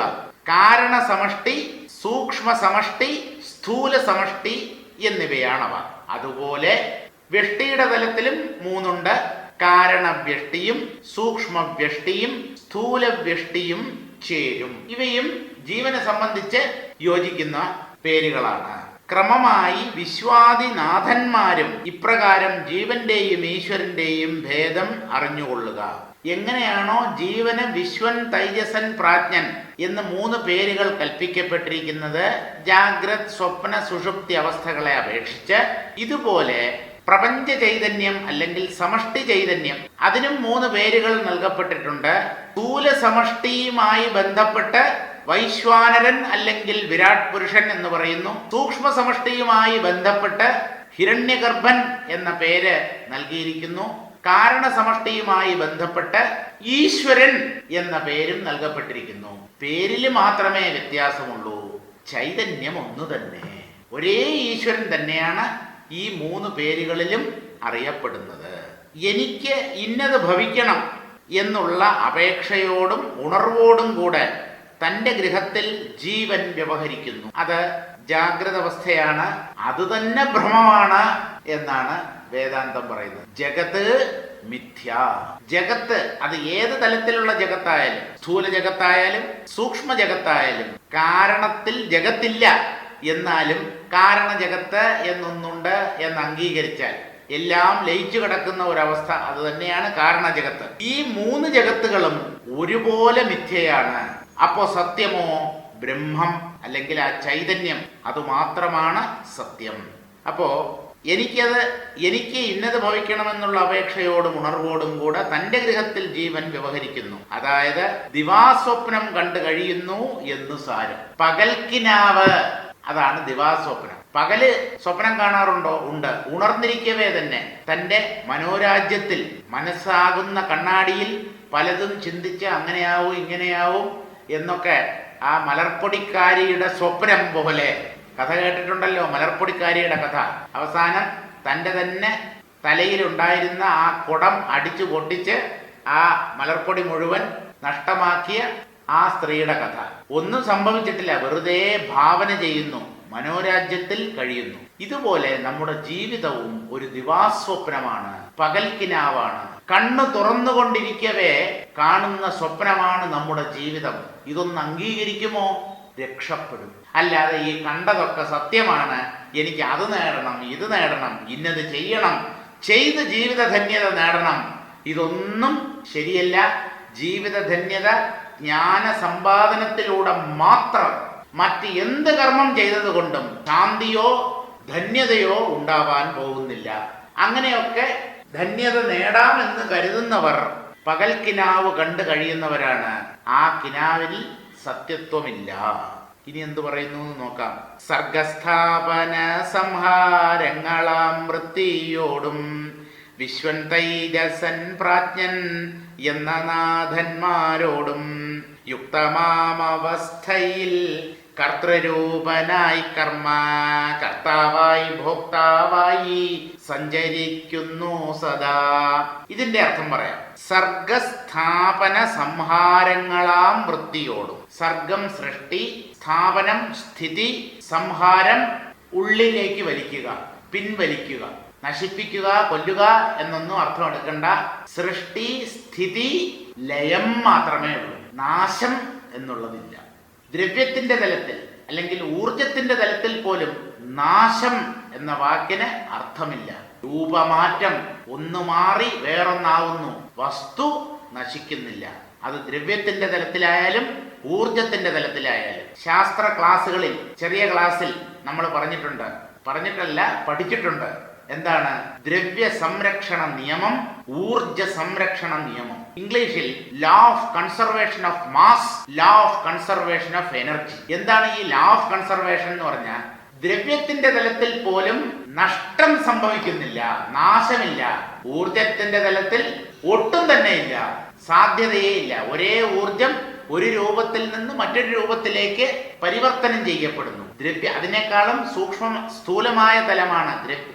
കാരണ സമഷ്ടി, സൂക്ഷ്മ സമഷ്ടി, സ്ഥൂല സമഷ്ടി എന്നിവയാണവ. അതുപോലെ വ്യഷ്ടിയുടെ തലത്തിലും 3 ഉണ്ട്. കാരണവ്യഷ്ടിയും സൂക്ഷ്മവ്യഷ്ടിയും സ്ഥൂലവ്യഷ്ടിയും ചേരും. ഇവയും ജീവനെ സംബന്ധിച്ച് യോജിക്കുന്ന പേരുകളാണ്. ക്രമമായി വിശ്വാദിനാഥന്മാരും ഇപ്രകാരം ജീവന്റെയും ഈശ്വരന്റെയും ഭേദം അറിഞ്ഞുകൊള്ളുക. എങ്ങനെയാണോ ജീവന് വിശ്വൻ, തൈജസൻ, പ്രാജ്ഞൻ എന്ന് 3 പേരുകൾ കൽപ്പിക്കപ്പെട്ടിരിക്കുന്നത് ജാഗ്രത്, സ്വപ്ന, സുഷുപ്തി അവസ്ഥകളെ അപേക്ഷിച്ച്, ഇതുപോലെ പ്രപഞ്ച ചൈതന്യം അല്ലെങ്കിൽ സമഷ്ടി ചൈതന്യം, അതിനും 3 പേരുകൾ നൽകപ്പെട്ടിട്ടുണ്ട്. സ്ഥൂല സമഷ്ടിയുമായി ബന്ധപ്പെട്ട് വൈശ്വാനരൻ അല്ലെങ്കിൽ വിരാട് പുരുഷൻ എന്ന് പറയുന്നു. സൂക്ഷ്മ സമഷ്ടിയുമായി ബന്ധപ്പെട്ട് ഹിരണ്യഗർഭൻ എന്ന പേര് നൽകിയിരിക്കുന്നു. കാരണ സമഷ്ടിയുമായി ബന്ധപ്പെട്ട് ഈശ്വരൻ എന്ന പേരും നൽകപ്പെട്ടിരിക്കുന്നു. പേരിൽ മാത്രമേ വ്യത്യാസമുള്ളൂ, ചൈതന്യം ഒന്നു തന്നെ. ഒരേ ഈശ്വരൻ തന്നെയാണ് ഈ 3 പേരുകളിലും അറിയപ്പെടുന്നത്. എനിക്ക് ഇന്നത് ഭവിക്കണം, എന്നുള്ള അപേക്ഷയോടും ഉണർവോടും കൂടെ തൻ്റെ ഗൃഹത്തിൽ ജീവൻ വ്യവഹരിക്കുന്നു. അത് ജാഗ്രത അവസ്ഥയാണ്, അതുതന്നെ ഭ്രമമാണ് എന്നാണ് വേദാന്തം പറയുന്നത്. ജഗത് മിഥ്യ. ജഗത്ത് അത് ഏത് തലത്തിലുള്ള ജഗത്തായാലും, സ്ഥൂല ജഗത്തായാലും സൂക്ഷ്മ ജഗത്തായാലും, കാരണത്തിൽ ജഗത്തില്ല എന്നാലും കാരണ ജഗത്ത് എന്നൊന്നുണ്ട് എന്ന് അംഗീകരിച്ചാൽ എല്ലാം ലയിച്ചു കിടക്കുന്ന ഒരവസ്ഥ അത് തന്നെയാണ് കാരണ ജഗത്ത്. ഈ മൂന്ന് ജഗത്തുകളും ഒരുപോലെ മിഥ്യയാണ്. അപ്പോ സത്യമോ? ബ്രഹ്മം അല്ലെങ്കിൽ ആ ചൈതന്യം, അത് മാത്രമാണ് സത്യം. അപ്പോ എനിക്ക് ഇന്നത് ഭവിക്കണമെന്നുള്ള അപേക്ഷയോടും ഉണർവോടും കൂടെ തൻ്റെ ഗൃഹത്തിൽ ജീവൻ വ്യവഹരിക്കുന്നു. അതായത് ദിവാസ്വപ്നം കണ്ടു കഴിയുന്നു എന്ന് സാരം. പകൽക്കിനാവ്, അതാണ് ദിവാസ്വപ്നം. പകല് സ്വപ്നം കാണാറുണ്ടോ? ഉണ്ട്. ഉണർന്നിരിക്കവേ തന്നെ തൻ്റെ മനോരാജ്യത്തിൽ മനസ്സാകുന്ന കണ്ണാടിയിൽ പലതും ചിന്തിച്ച് അങ്ങനെയാവും ഇങ്ങനെയാവും എന്നൊക്കെ ആ മലർപ്പൊടിക്കാരിയുടെ സ്വപ്നം പോലെ കഥ കേട്ടിട്ടുണ്ടല്ലോ, മലർപ്പൊടിക്കാരിയുടെ കഥ. അവസാനം തൻ്റെ തന്നെ തലയിലുണ്ടായിരുന്ന ആ കുടം അടിച്ചു പൊട്ടിച്ച് ആ മലർപ്പൊടി മുഴുവൻ നഷ്ടമാക്കിയ ആ സ്ത്രീയുടെ കഥ. ഒന്നും സംഭവിച്ചിട്ടില്ല, വെറുതെ ഭാവന ചെയ്യുന്നു, മനോരാജ്യത്തിൽ കഴിയുന്നു. ഇതുപോലെ നമ്മുടെ ജീവിതവും ഒരു ദിവാസ്വപ്നമാണ്, പകൽക്കിനാവാണ്. കണ്ണ് തുറന്നുകൊണ്ടിരിക്കവേ കാണുന്ന സ്വപ്നമാണ് നമ്മുടെ ജീവിതം. ഇതൊന്ന് അംഗീകരിക്കുമോ? രക്ഷപ്പെടും. അല്ലാതെ ഈ കണ്ടതൊക്കെ സത്യമാണ്, എനിക്ക് അത് നേടണം, ഇത് നേടണം, ഇന്നത് ചെയ്യണം, ചെയ്ത് ജീവിതധന്യത നേടണം, ഇതൊന്നും ശരിയല്ല. ജീവിതധന്യത ജ്ഞാന സമ്പാദനത്തിലൂടെ മാത്രം. മറ്റ് എന്ത് കർമ്മം ചെയ്തതുകൊണ്ടും ശാന്തിയോ ധന്യതയോ ഉണ്ടാവാൻ പോകുന്നില്ല. അങ്ങനെയൊക്കെ ധന്യത നേടാമെന്ന് കരുതുന്നവർ പകൽക്കിനാവ് കണ്ടു കഴിയുന്നവരാണ്. ആ കിനാവിൽ സത്യത്വമില്ല. ഇനി എന്തു പറയുന്നു എന്ന് നോക്കാം. സർഗസ്ഥാപന സംഹാരങ്ങളാം വൃത്തിയോടും വിശ്വൻ തൈജസൻ പ്രാജ്ഞൻ എന്ന നാഥന്മാരോടും യുക്തമാമവസ്ഥയിൽ കർത്തൃരൂപനായി കർമ്മ കർത്താവായി ഭോക്താവായി സഞ്ചരിക്കുന്നു സദാ. ഇതിന്റെ അർത്ഥം പറയാം. സർഗസ്ഥാപന സംഹാരങ്ങളാം വൃത്തിയോടും. സർഗം സൃഷ്ടി, സ്ഥാപനം സ്ഥിതി, സംഹാരം ഉള്ളിലേക്ക് വലിക്കുക, പിൻവലിക്കുക, നശിപ്പിക്കുക, കൊല്ലുക എന്നൊന്നും അർത്ഥം എടുക്കണ്ട. സൃഷ്ടി, സ്ഥിതി, ലയം മാത്രമേ ഉള്ളൂ. നാശം എന്നുള്ളതില്ല. ദ്രവ്യത്തിന്റെ തലത്തിൽ അല്ലെങ്കിൽ ഊർജത്തിന്റെ തലത്തിൽ പോലും നാശം എന്ന വാക്കിന് അർത്ഥമില്ല. രൂപമാറ്റം, ഒന്ന് മാറി വേറൊന്നാവുന്നു, വസ്തു നശിക്കുന്നില്ല. അത് ദ്രവ്യത്തിന്റെ തലത്തിലായാലും ഊർജത്തിന്റെ തലത്തിലായാലും. ശാസ്ത്ര ക്ലാസ്സുകളിൽ ചെറിയ ക്ലാസ്സിൽ നമ്മൾ പഠിച്ചിട്ടുണ്ട്. എന്താണ് ദ്രവ്യ സംരക്ഷണ നിയമം, ഊർജ സംരക്ഷണ നിയമം? ഇംഗ്ലീഷിൽ law of conservation of mass, law of conservation of energy. എന്താണ് ഈ ലോ ഓഫ് കൺസർവേഷൻ എന്ന് പറഞ്ഞാൽ? ദ്രവ്യത്തിന്റെ തലത്തിൽ പോലും നഷ്ടം സംഭവിക്കുന്നില്ല, നാശമില്ല. ഊർജത്തിന്റെ തലത്തിൽ ഒട്ടും തന്നെ ഇല്ല, സാധ്യതയേ ഇല്ല. ഒരേ ഊർജം ഒരു രൂപത്തിൽ നിന്ന് മറ്റൊരു രൂപത്തിലേക്ക് പരിവർത്തനം ചെയ്യപ്പെടുന്നു. അതിനേക്കാളും സ്ഥൂലമായ തലമാണ്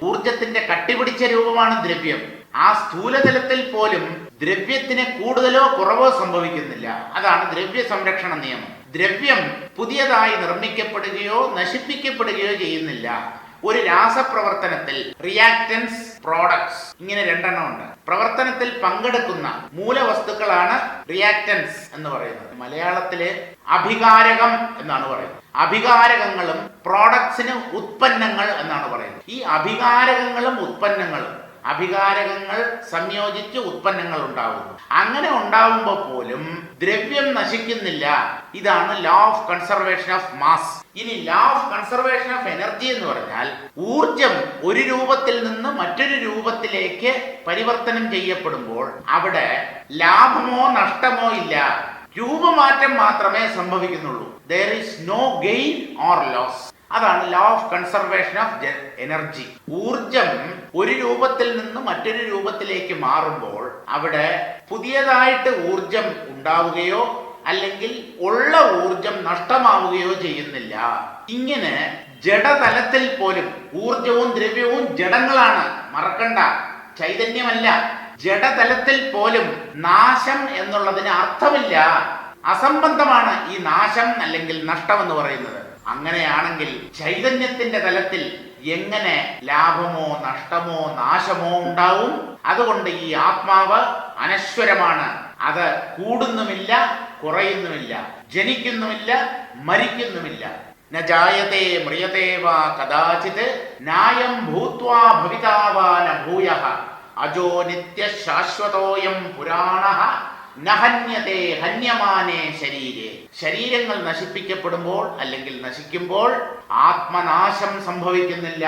ഊർജത്തിന്റെ കട്ടിപിടിച്ച രൂപമാണ് ദ്രവ്യം. ആ സ്ഥൂലതലത്തിൽ പോലും ദ്രവ്യത്തിന് കൂടുതലോ കുറവോ സംഭവിക്കുന്നില്ല. അതാണ് ദ്രവ്യ സംരക്ഷണ നിയമം. ദ്രവ്യം പുതിയതായി നിർമ്മിക്കപ്പെടുകയോ നശിപ്പിക്കപ്പെടുകയോ ചെയ്യുന്നില്ല. ഒരു രാസപ്രവർത്തനത്തിൽ റിയാക്ടൻസ്, പ്രോഡക്ട്സ്, ഇങ്ങനെ രണ്ടെണ്ണം ഉണ്ട്. പ്രവർത്തനത്തിൽ പങ്കെടുക്കുന്ന മൂലവസ്തുക്കളാണ് റിയാക്ടൻസ് എന്ന് പറയുന്നത്. മലയാളത്തില് അഭികാരകം എന്നാണ് പറയുന്നത്. അഭികാരകങ്ങളും പ്രോഡക്ട്സിന് ഉത്പന്നങ്ങൾ എന്നാണ് പറയുന്നത്. ഈ അഭികാരകങ്ങളും ഉത്പന്നങ്ങളും, അഭികാരകങ്ങൾ സംയോജിച്ച് ഉത്പന്നങ്ങൾ ഉണ്ടാവുന്നു. അങ്ങനെ ഉണ്ടാവുമ്പോൾ പോലും ദ്രവ്യം നശിക്കുന്നില്ല. ഇതാണ് law of conservation of mass. ഇനി law of conservation of energy എന്ന് പറഞ്ഞാൽ ഊർജം ഒരു രൂപത്തിൽ നിന്ന് മറ്റൊരു രൂപത്തിലേക്ക് പരിവർത്തനം ചെയ്യപ്പെടുമ്പോൾ അവിടെ ലാഭമോ നഷ്ടമോ ഇല്ല, രൂപമാറ്റം മാത്രമേ സംഭവിക്കുന്നുള്ളൂ. there is no gain or loss. അതാണ് law of conservation of energy. ഊർജം ഒരു രൂപത്തിൽ നിന്ന് മറ്റൊരു രൂപത്തിലേക്ക് മാറുമ്പോൾ അവിടെ പുതിയതായിട്ട് ഊർജം ഉണ്ടാവുകയോ അല്ലെങ്കിൽ ഉള്ള ഊർജം നഷ്ടമാവുകയോ ചെയ്യുന്നില്ല. ഇങ്ങനെ ജഡതലത്തിൽ പോലും ഊർജവും ദ്രവ്യവും ജഡങ്ങളാണ്, മറക്കണ്ട, ചൈതന്യമല്ല. ജഡതലത്തിൽ പോലും നാശം എന്നുള്ളതിന് അർത്ഥമില്ല. അസംബന്ധമാണ് ഈ നാശം അല്ലെങ്കിൽ നഷ്ടം എന്ന് പറയുന്നത്. അങ്ങനെയാണെങ്കിൽ ചൈതന്യത്തിന്റെ തലത്തിൽ എങ്ങനെ ലാഭമോ നഷ്ടമോ നാശമോ ഉണ്ടാവും? അതുകൊണ്ട് ഈ ആത്മാവ് അനശ്വരമാണ്. അത് കൂടുന്നുമില്ല, കുറയുന്നുമില്ല, ജനിക്കുന്നുമില്ല, മരിക്കുന്നുമില്ല. ന ജായതേ മ്രിയതേ വാ കദാചിത് നായം ഭൂത്വാ ഭവിതാ വാ ന ഭൂയഃ അജോ നിത്യ ശാശ്വതോയം പുരാണഃ നഹന്യതേ ഹന്യമാനേ ശരീരേ. ശരീരങ്ങൾ നശിപ്പിക്കപ്പെടുമ്പോൾ അല്ലെങ്കിൽ നശിക്കുമ്പോൾ ആത്മനാശം സംഭവിക്കുന്നില്ല.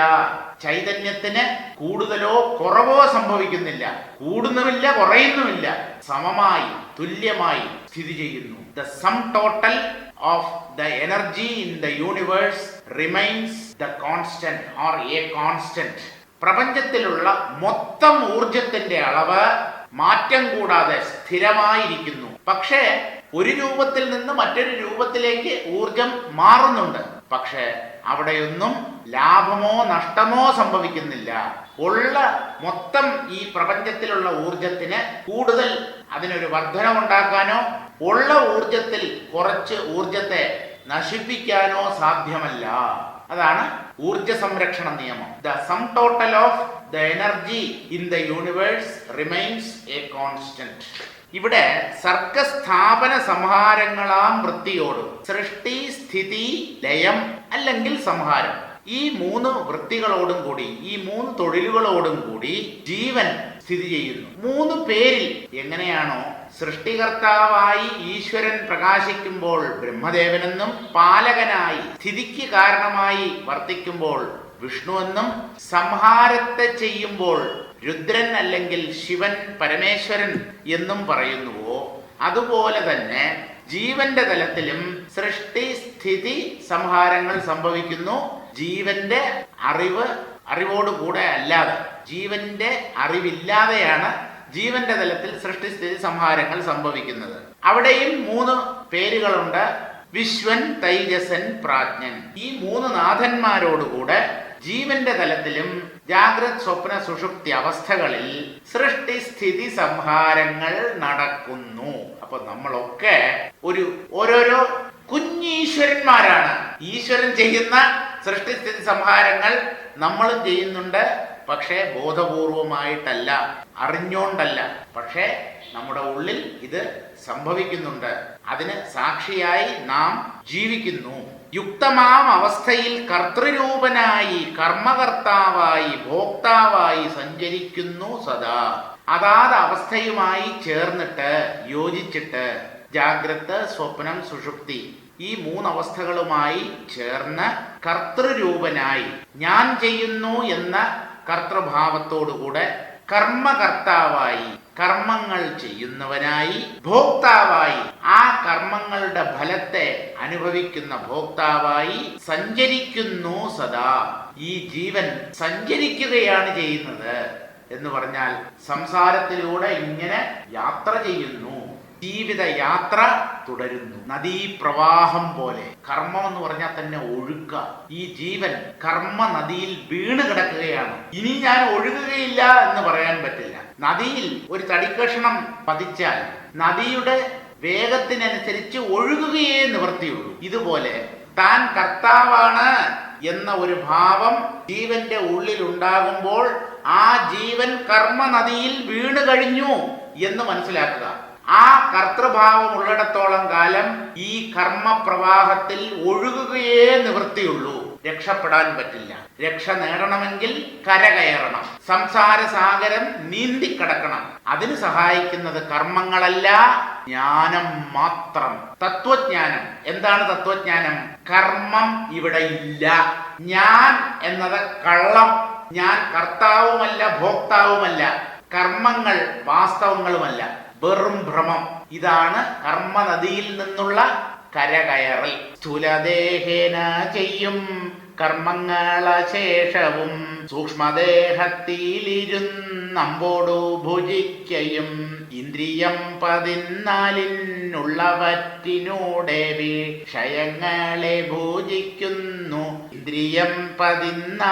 ചൈതന്യത്തിന് കൂടുതലോ കുറവോ സംഭവിക്കുന്നില്ല. കൂടുന്നുമില്ല, കുറയുന്നുമില്ല, സമമായി തുല്യമായി സ്ഥിതി ചെയ്യുന്നു. The sum total of the energy in the universe remains the constant or a constant. പ്രപഞ്ചത്തിലുള്ള മൊത്തം ഊർജത്തിന്റെ അളവ് മാറ്റം കൂടാതെ സ്ഥിരമായിരിക്കുന്നു. പക്ഷേ ഒരു രൂപത്തിൽ നിന്ന് മറ്റൊരു രൂപത്തിലേക്ക് ഊർജം മാറുന്നുണ്ട്. പക്ഷേ അവിടെയൊന്നും ലാഭമോ നഷ്ടമോ സംഭവിക്കുന്നില്ല. ഉള്ള മൊത്തം ഈ പ്രപഞ്ചത്തിലുള്ള ഊർജത്തിന് കൂടുതൽ അതിനൊരു വർധനമുണ്ടാക്കാനോ ഉള്ള ഊർജത്തിൽ കുറച്ച് ഊർജത്തെ നശിപ്പിക്കാനോ സാധ്യമല്ല. അതാണ് ഊർജ സംരക്ഷണ നിയമം. The sum total of the energy in the universe remains A constant. ഇവിടെ സർഗസ്ഥാപന സംഹാരങ്ങളാം വൃത്തിയോട് സൃഷ്ടി, സ്ഥിതി, ലയം അല്ലെങ്കിൽ സംഹാരം, ഈ മൂന്ന് വൃത്തികളോടും കൂടി, ഈ മൂന്ന് തൊഴിലുകളോടും കൂടി ജീവൻ സ്ഥിതി ചെയ്യുന്നു. മൂന്ന് പേരിൽ എങ്ങനെയാണോ സൃഷ്ടികർത്താവായി ഈശ്വരൻ പ്രകാശിക്കുമ്പോൾ ബ്രഹ്മദേവനെന്നും, പാലകനായി സ്ഥിതിക്ക് കാരണമായി വർത്തിക്കുമ്പോൾ വിഷ്ണുവെന്നും, സംഹാരത്തെ ചെയ്യുമ്പോൾ രുദ്രൻ അല്ലെങ്കിൽ ശിവൻ, പരമേശ്വരൻ എന്നും പറയുന്നുവോ, അതുപോലെ തന്നെ ജീവന്റെ തലത്തിലും സൃഷ്ടി, സ്ഥിതി, സംഹാരങ്ങൾ സംഭവിക്കുന്നു. ജീവന്റെ അറിവോടുകൂടെ അല്ലാതെ, ജീവന്റെ അറിവില്ലാതെയാണ് ജീവന്റെ തലത്തിൽ സൃഷ്ടിസ്ഥിതി സംഹാരങ്ങൾ സംഭവിക്കുന്നത്. അവിടെയും മൂന്ന് പേരുകളുണ്ട്: വിശ്വൻ, തൈജസൻ, പ്രാജ്ഞൻ. ഈ മൂന്ന് നാഥന്മാരോടുകൂടെ ജീവന്റെ തലത്തിലും ജാഗ്രത്, സ്വപ്ന, സുഷുപ്തി അവസ്ഥകളിൽ സൃഷ്ടിസ്ഥിതി സംഹാരങ്ങൾ നടക്കുന്നു. അപ്പൊ നമ്മളൊക്കെ ഓരോരോ കുഞ്ഞീശ്വരന്മാരാണ്. ഈശ്വരൻ ചെയ്യുന്ന സൃഷ്ടിസ്ഥിതി സംഹാരങ്ങൾ നമ്മളും ചെയ്യുന്നുണ്ട്. പക്ഷേ ബോധപൂർവമായിട്ടല്ല, അറിഞ്ഞോണ്ടല്ല. പക്ഷേ നമ്മുടെ ഉള്ളിൽ ഇത് സംഭവിക്കുന്നുണ്ട്. അതിന് സാക്ഷിയായി നാം ജീവിക്കുന്നു. യുക്തമാം അവസ്ഥയിൽ കർത്തൃരൂപനായി, കർമ്മകർത്താവായി, ഭോക്താവായി സഞ്ചരിക്കുന്നു സദാ. അതാത് അവസ്ഥയുമായി ചേർന്നിട്ട്, യോജിച്ചിട്ട്, ജാഗ്രത്, സ്വപ്നം, സുഷുപ്തി ഈ മൂന്നവസ്ഥകളുമായി ചേർന്ന് കർത്തൃരൂപനായി, ഞാൻ ചെയ്യുന്നു എന്ന കർത്തൃഭാവത്തോടുകൂടെ കർമ്മകർത്താവായി, കർമ്മങ്ങൾ ചെയ്യുന്നവനായി, ഭോക്താവായി, ആ കർമ്മങ്ങളുടെ ഫലത്തെ അനുഭവിക്കുന്ന ഭോക്താവായി സഞ്ചരിക്കുന്നു സദാ. ഈ ജീവൻ സഞ്ചരിക്കുകയാണ് ചെയ്യുന്നത് എന്ന് പറഞ്ഞാൽ സംസാരത്തിലൂടെ ഇങ്ങനെ യാത്ര ചെയ്യുന്നു. ജീവിത യാത്ര തുടരുന്നു. നദീപ്രവാഹം പോലെ. കർമ്മം എന്ന് പറഞ്ഞാൽ തന്നെ ഒഴുക്ക. ഈ ജീവൻ കർമ്മ നദിയിൽ വീണ് കിടക്കുകയാണ്. ഇനി ഞാൻ ഒഴുകുകയില്ല എന്ന് പറയാൻ പറ്റില്ല. നദിയിൽ ഒരു തടിക്കഷണം പതിച്ചാൽ നദിയുടെ വേഗത്തിനനുസരിച്ച് ഒഴുകുകയേ നിവൃത്തിയുള്ളൂ. ഇതുപോലെ താൻ കർത്താവാണ് എന്ന ഒരു ഭാവം ജീവന്റെ ഉള്ളിൽ ഉണ്ടാകുമ്പോൾ ആ ജീവൻ കർമ്മ നദിയിൽ വീണ് കഴിഞ്ഞു എന്ന് മനസ്സിലാക്കുക. ആ കർത്തൃഭാവം ഉള്ളിടത്തോളം കാലം ഈ കർമ്മപ്രവാഹത്തിൽ ഒഴുകുകയേ നിവൃത്തിയുള്ളൂ. രക്ഷപ്പെടാൻ പറ്റില്ല. രക്ഷ നേടണമെങ്കിൽ കരകയറണം. സംസാര സാഗരം നീന്തിക്കടക്കണം. അതിന് സഹായിക്കുന്നത് കർമ്മങ്ങളല്ല, ജ്ഞാനം മാത്രം. തത്വജ്ഞാനം. എന്താണ് തത്വജ്ഞാനം? കർമ്മം ഇവിടെ ഇല്ല. ഞാൻ എന്നത് കള്ളം. ഞാൻ കർത്താവുമല്ല, ഭോക്താവുമല്ല. കർമ്മങ്ങൾ വാസ്തവങ്ങളുമല്ല, വെറും ഭ്രമം. ഇതാണ് കർമ്മനദിയിൽ നിന്നുള്ള കരകയറൽ. സ്ഥൂലദേഹേന ചെയ്യും കർമ്മങ്ങളശേഷവും സൂക്ഷ്മദേഹത്തിലിരുന്നമ്പോടു ഭുജിക്കയും ഇന്ദ്രിയം 14 വിഷയങ്ങളെ ഭുജിക്കുന്നു. ഇന്ദ്രിയം 14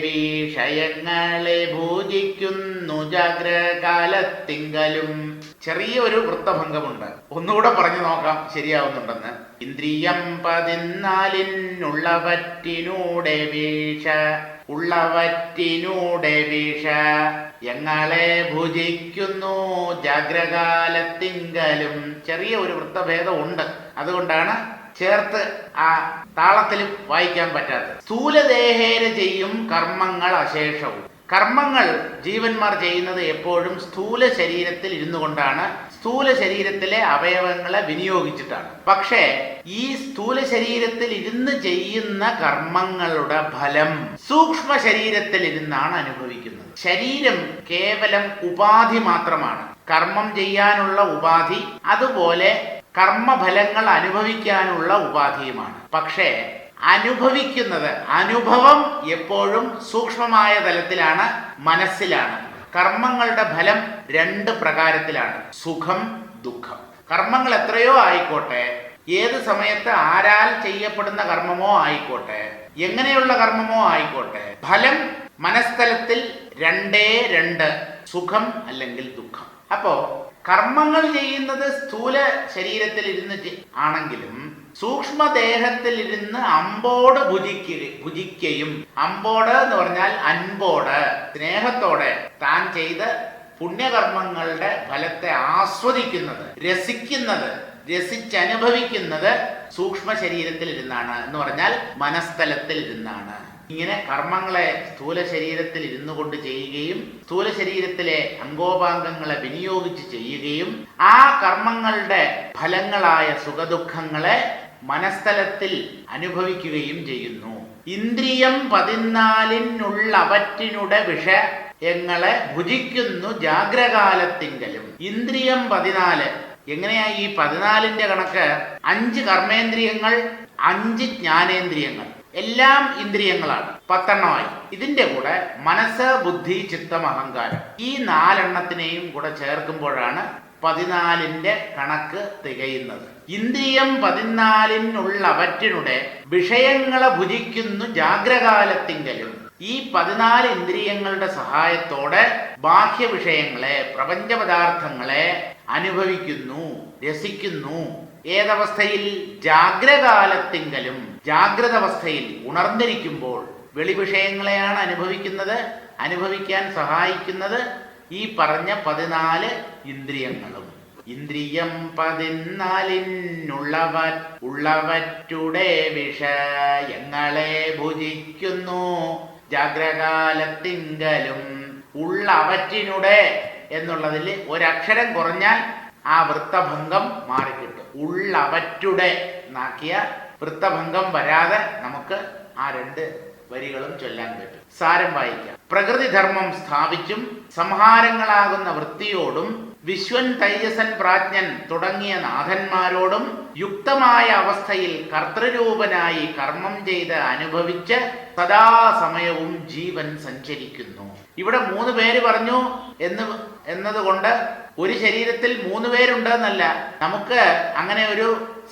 വിഷയങ്ങളെ ഭൂജിക്കുന്നു ജാഗ്രകാലത്തിങ്കലും. ചെറിയൊരു വൃത്തഭംഗമുണ്ട്, ഒന്നുകൂടെ പറഞ്ഞു നോക്കാം ശരിയാവുന്നുണ്ടെന്ന്. ഇന്ദ്രിയം 14 യങ്ങളെ ഭുജിക്കുന്നു ജാഗ്രകാലത്തിങ്കലും. ചെറിയ ഒരു വൃത്തഭേദം ഉണ്ട്, അതുകൊണ്ടാണ് ചേർത്ത് ആ താളത്തിലും വായിക്കാൻ പറ്റാത്തത്. സ്ഥൂലദേഹേന ചെയ്യും കർമ്മങ്ങൾ അശേഷവും. കർമ്മങ്ങൾ ജീവന്മാർ ചെയ്യുന്നത് എപ്പോഴും സ്ഥൂല ശരീരത്തിൽ ഇരുന്നു കൊണ്ടാണ്, സ്ഥൂല ശരീരത്തിലെ അവയവങ്ങളെ വിനിയോഗിച്ചിട്ടാണ്. പക്ഷേ ഈ സ്ഥൂല ശരീരത്തിൽ ഇരുന്ന് ചെയ്യുന്ന കർമ്മങ്ങളുടെ ഫലം സൂക്ഷ്മ ശരീരത്തിൽ ഇരുന്നാണ് അനുഭവിക്കുന്നത്. ശരീരം കേവലം ഉപാധി മാത്രമാണ്, കർമ്മം ചെയ്യാനുള്ള ഉപാധി, അതുപോലെ കർമ്മഫലങ്ങൾ അനുഭവിക്കാനുള്ള ഉപാധിയുമാണ്. പക്ഷേ അനുഭവിക്കുന്നത്, അനുഭവം എപ്പോഴും സൂക്ഷ്മമായ തലത്തിലാണ്, മനസ്സിലാണ്. കർമ്മങ്ങളുടെ ഫലം 2 പ്രകാരത്തിലാണ്, സുഖം, ദുഃഖം. കർമ്മങ്ങൾ എത്രയോ ആയിക്കോട്ടെ, ഏത് സമയത്ത് ആരാൽ ചെയ്യപ്പെടുന്ന കർമ്മമോ ആയിക്കോട്ടെ, എങ്ങനെയുള്ള കർമ്മമോ ആയിക്കോട്ടെ, ഫലം മനസ്തലത്തിൽ 2 സുഖം അല്ലെങ്കിൽ ദുഃഖം. അപ്പോ കർമ്മങ്ങൾ ചെയ്യുന്നത് സ്ഥൂല ശരീരത്തിൽ ഇരുന്ന് ആണെങ്കിലും സൂക്ഷ്മദേഹത്തിൽ ഇരുന്ന് അമ്പോട് ഭുജിക്കുകയും, അമ്പോട് എന്ന് പറഞ്ഞാൽ അൻപോട്, സ്നേഹത്തോടെ താൻ ചെയ്ത് പുണ്യകർമ്മങ്ങളുടെ ഫലത്തെ ആസ്വദിക്കുന്നത്, രസിക്കുന്നത്, രസിച്ചനുഭവിക്കുന്നത് സൂക്ഷ്മ ശരീരത്തിൽ ഇരുന്നാണ്, എന്ന് പറഞ്ഞാൽ മനസ്തലത്തിൽ ഇരുന്നാണ്. ഇങ്ങനെ കർമ്മങ്ങളെ സ്ഥൂല ശരീരത്തിൽ ഇരുന്നു കൊണ്ട് ചെയ്യുകയും സ്ഥൂല ശരീരത്തിലെ അംഗോപാംഗങ്ങളെ വിനിയോഗിച്ച് ചെയ്യുകയും ആ കർമ്മങ്ങളുടെ ഫലങ്ങളായ സുഖദുഃഖങ്ങളെ മനസ്തലത്തിൽ അനുഭവിക്കുകയും ചെയ്യുന്നു. ഇന്ദ്രിയം 14 വിഷയങ്ങളെ ഭുജിക്കുന്നു ജാഗ്രകാലത്തിങ്കലും. ഇന്ദ്രിയം 14. എങ്ങനെയാ ഈ 14ന്റെ കണക്ക്? 5 കർമ്മേന്ദ്രിയങ്ങൾ, 5 ജ്ഞാനേന്ദ്രിയങ്ങൾ, എല്ലാം ഇന്ദ്രിയങ്ങളാണ്, 10 ഇതിന്റെ കൂടെ മനസ്സ്, ബുദ്ധി, ചിത്തം, അഹങ്കാരം, ഈ 4 കൂടെ ചേർക്കുമ്പോഴാണ് 14ന്റെ കണക്ക് തികയുന്നത്. ഇന്ദ്രിയം 14 വിഷയങ്ങളെ ഭുജിക്കുന്നു ജാഗ്രകാലത്തിങ്കലും. ഈ 14 ഇന്ദ്രിയങ്ങളുടെ സഹായത്തോടെ ബാഹ്യ വിഷയങ്ങളെ, പ്രപഞ്ച പദാർത്ഥങ്ങളെ അനുഭവിക്കുന്നു, രസിക്കുന്നു. ഏതവസ്ഥയിൽ? ജാഗ്രകാലത്തിങ്കലും. ജാഗ്രത അവസ്ഥയിൽ ഉണർന്നിരിക്കുമ്പോൾ വെളിവിഷയങ്ങളെയാണ് അനുഭവിക്കുന്നത്. അനുഭവിക്കാൻ സഹായിക്കുന്നത് ഈ പറഞ്ഞ 14 ഇന്ദ്രിയങ്ങളും. ഇന്ദ്രിയം 14 വിഷയങ്ങളെ ഭുജിക്കുന്നു ജാഗ്രകാലത്തിങ്കലും. ഉള്ളവറ്റിനുടെ എന്നുള്ളതിൽ ഒരക്ഷരം കുറഞ്ഞാൽ ആ വൃത്തഭംഗം മാറിക്കിട്ടും. ഉള്ളവറ്റുടെ എന്നാക്കിയ വൃത്തഭംഗം വരാതെ നമുക്ക് ആ 2 വരികളും ചൊല്ലാൻ പറ്റും. സാരം വായിക്കാം. പ്രകൃതിധർമ്മം സ്ഥാപിച്ചും സംഹാരങ്ങളാകുന്ന വൃത്തിയോടും വിശ്വൻ, തൈജസൻ, പ്രാജ്ഞൻ തുടങ്ങിയ നാഥന്മാരോടും യുക്തമായ അവസ്ഥയിൽ കർത്തൃരൂപനായി കർമ്മം ചെയ്ത് അനുഭവിച്ച് സദാസമയവും ജീവൻ സഞ്ചരിക്കുന്നു. ഇവിടെ 3 പേര് പറഞ്ഞു എന്നതുകൊണ്ട് ഒരു ശരീരത്തിൽ 3 പേരുണ്ട് എന്നല്ല. നമുക്ക് അങ്ങനെ ഒരു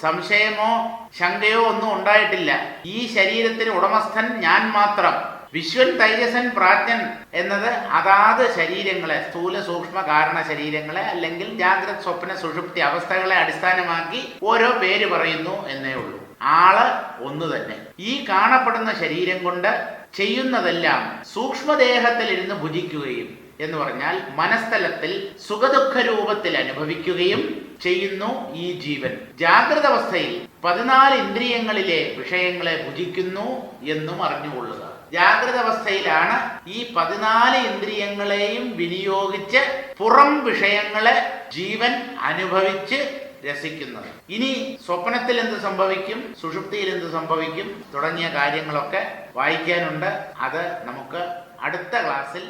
സംശയമോ ശങ്കയോ ഒന്നും ഉണ്ടായിട്ടില്ല. ഈ ശരീരത്തിന് ഉടമസ്ഥൻ ഞാൻ മാത്രം. വിശ്വൻ, തൈജസൻ, പ്രാജ്ഞൻ എന്നത് അതാത് ശരീരങ്ങളെ, സ്ഥൂല സൂക്ഷ്മ കാരണ ശരീരങ്ങളെ അല്ലെങ്കിൽ ജാഗ്രത, സ്വപ്ന, സുഷുപ്തി അവസ്ഥകളെ അടിസ്ഥാനമാക്കി ഓരോ പേര് പറയുന്നു എന്നേ ഉള്ളൂ. ആള് ഒന്ന് തന്നെ. ഈ കാണപ്പെടുന്ന ശരീരം കൊണ്ട് ചെയ്യുന്നതെല്ലാം സൂക്ഷ്മദേഹത്തിൽ ഇരുന്ന് ഭുജിക്കുകയും എന്ന് പറഞ്ഞാൽ മനസ്തലത്തിൽ സുഖദുഃഖ രൂപത്തിൽ അനുഭവിക്കുകയും ചെയ്യുന്നു ഈ ജീവൻ. ജാഗ്രത അവസ്ഥയിൽ 14 ഇന്ദ്രിയങ്ങളിലെ വിഷയങ്ങളെ ഭുജിക്കുന്നു എന്നും അറിഞ്ഞുകൊള്ളുക. ജാഗ്രത അവസ്ഥയിലാണ് ഈ 14 ഇന്ദ്രിയങ്ങളെയും വിനിയോഗിച്ച് പുറം വിഷയങ്ങളെ ജീവൻ അനുഭവിച്ച് രസിക്കുന്നത്. ഇനി സ്വപ്നത്തിൽ എന്ത് സംഭവിക്കും, സുഷുപ്തിയിൽ എന്ത് സംഭവിക്കും തുടങ്ങിയ കാര്യങ്ങളൊക്കെ വായിക്കാനുണ്ട്. അത് നമുക്ക് അടുത്ത ക്ലാസ്സിൽ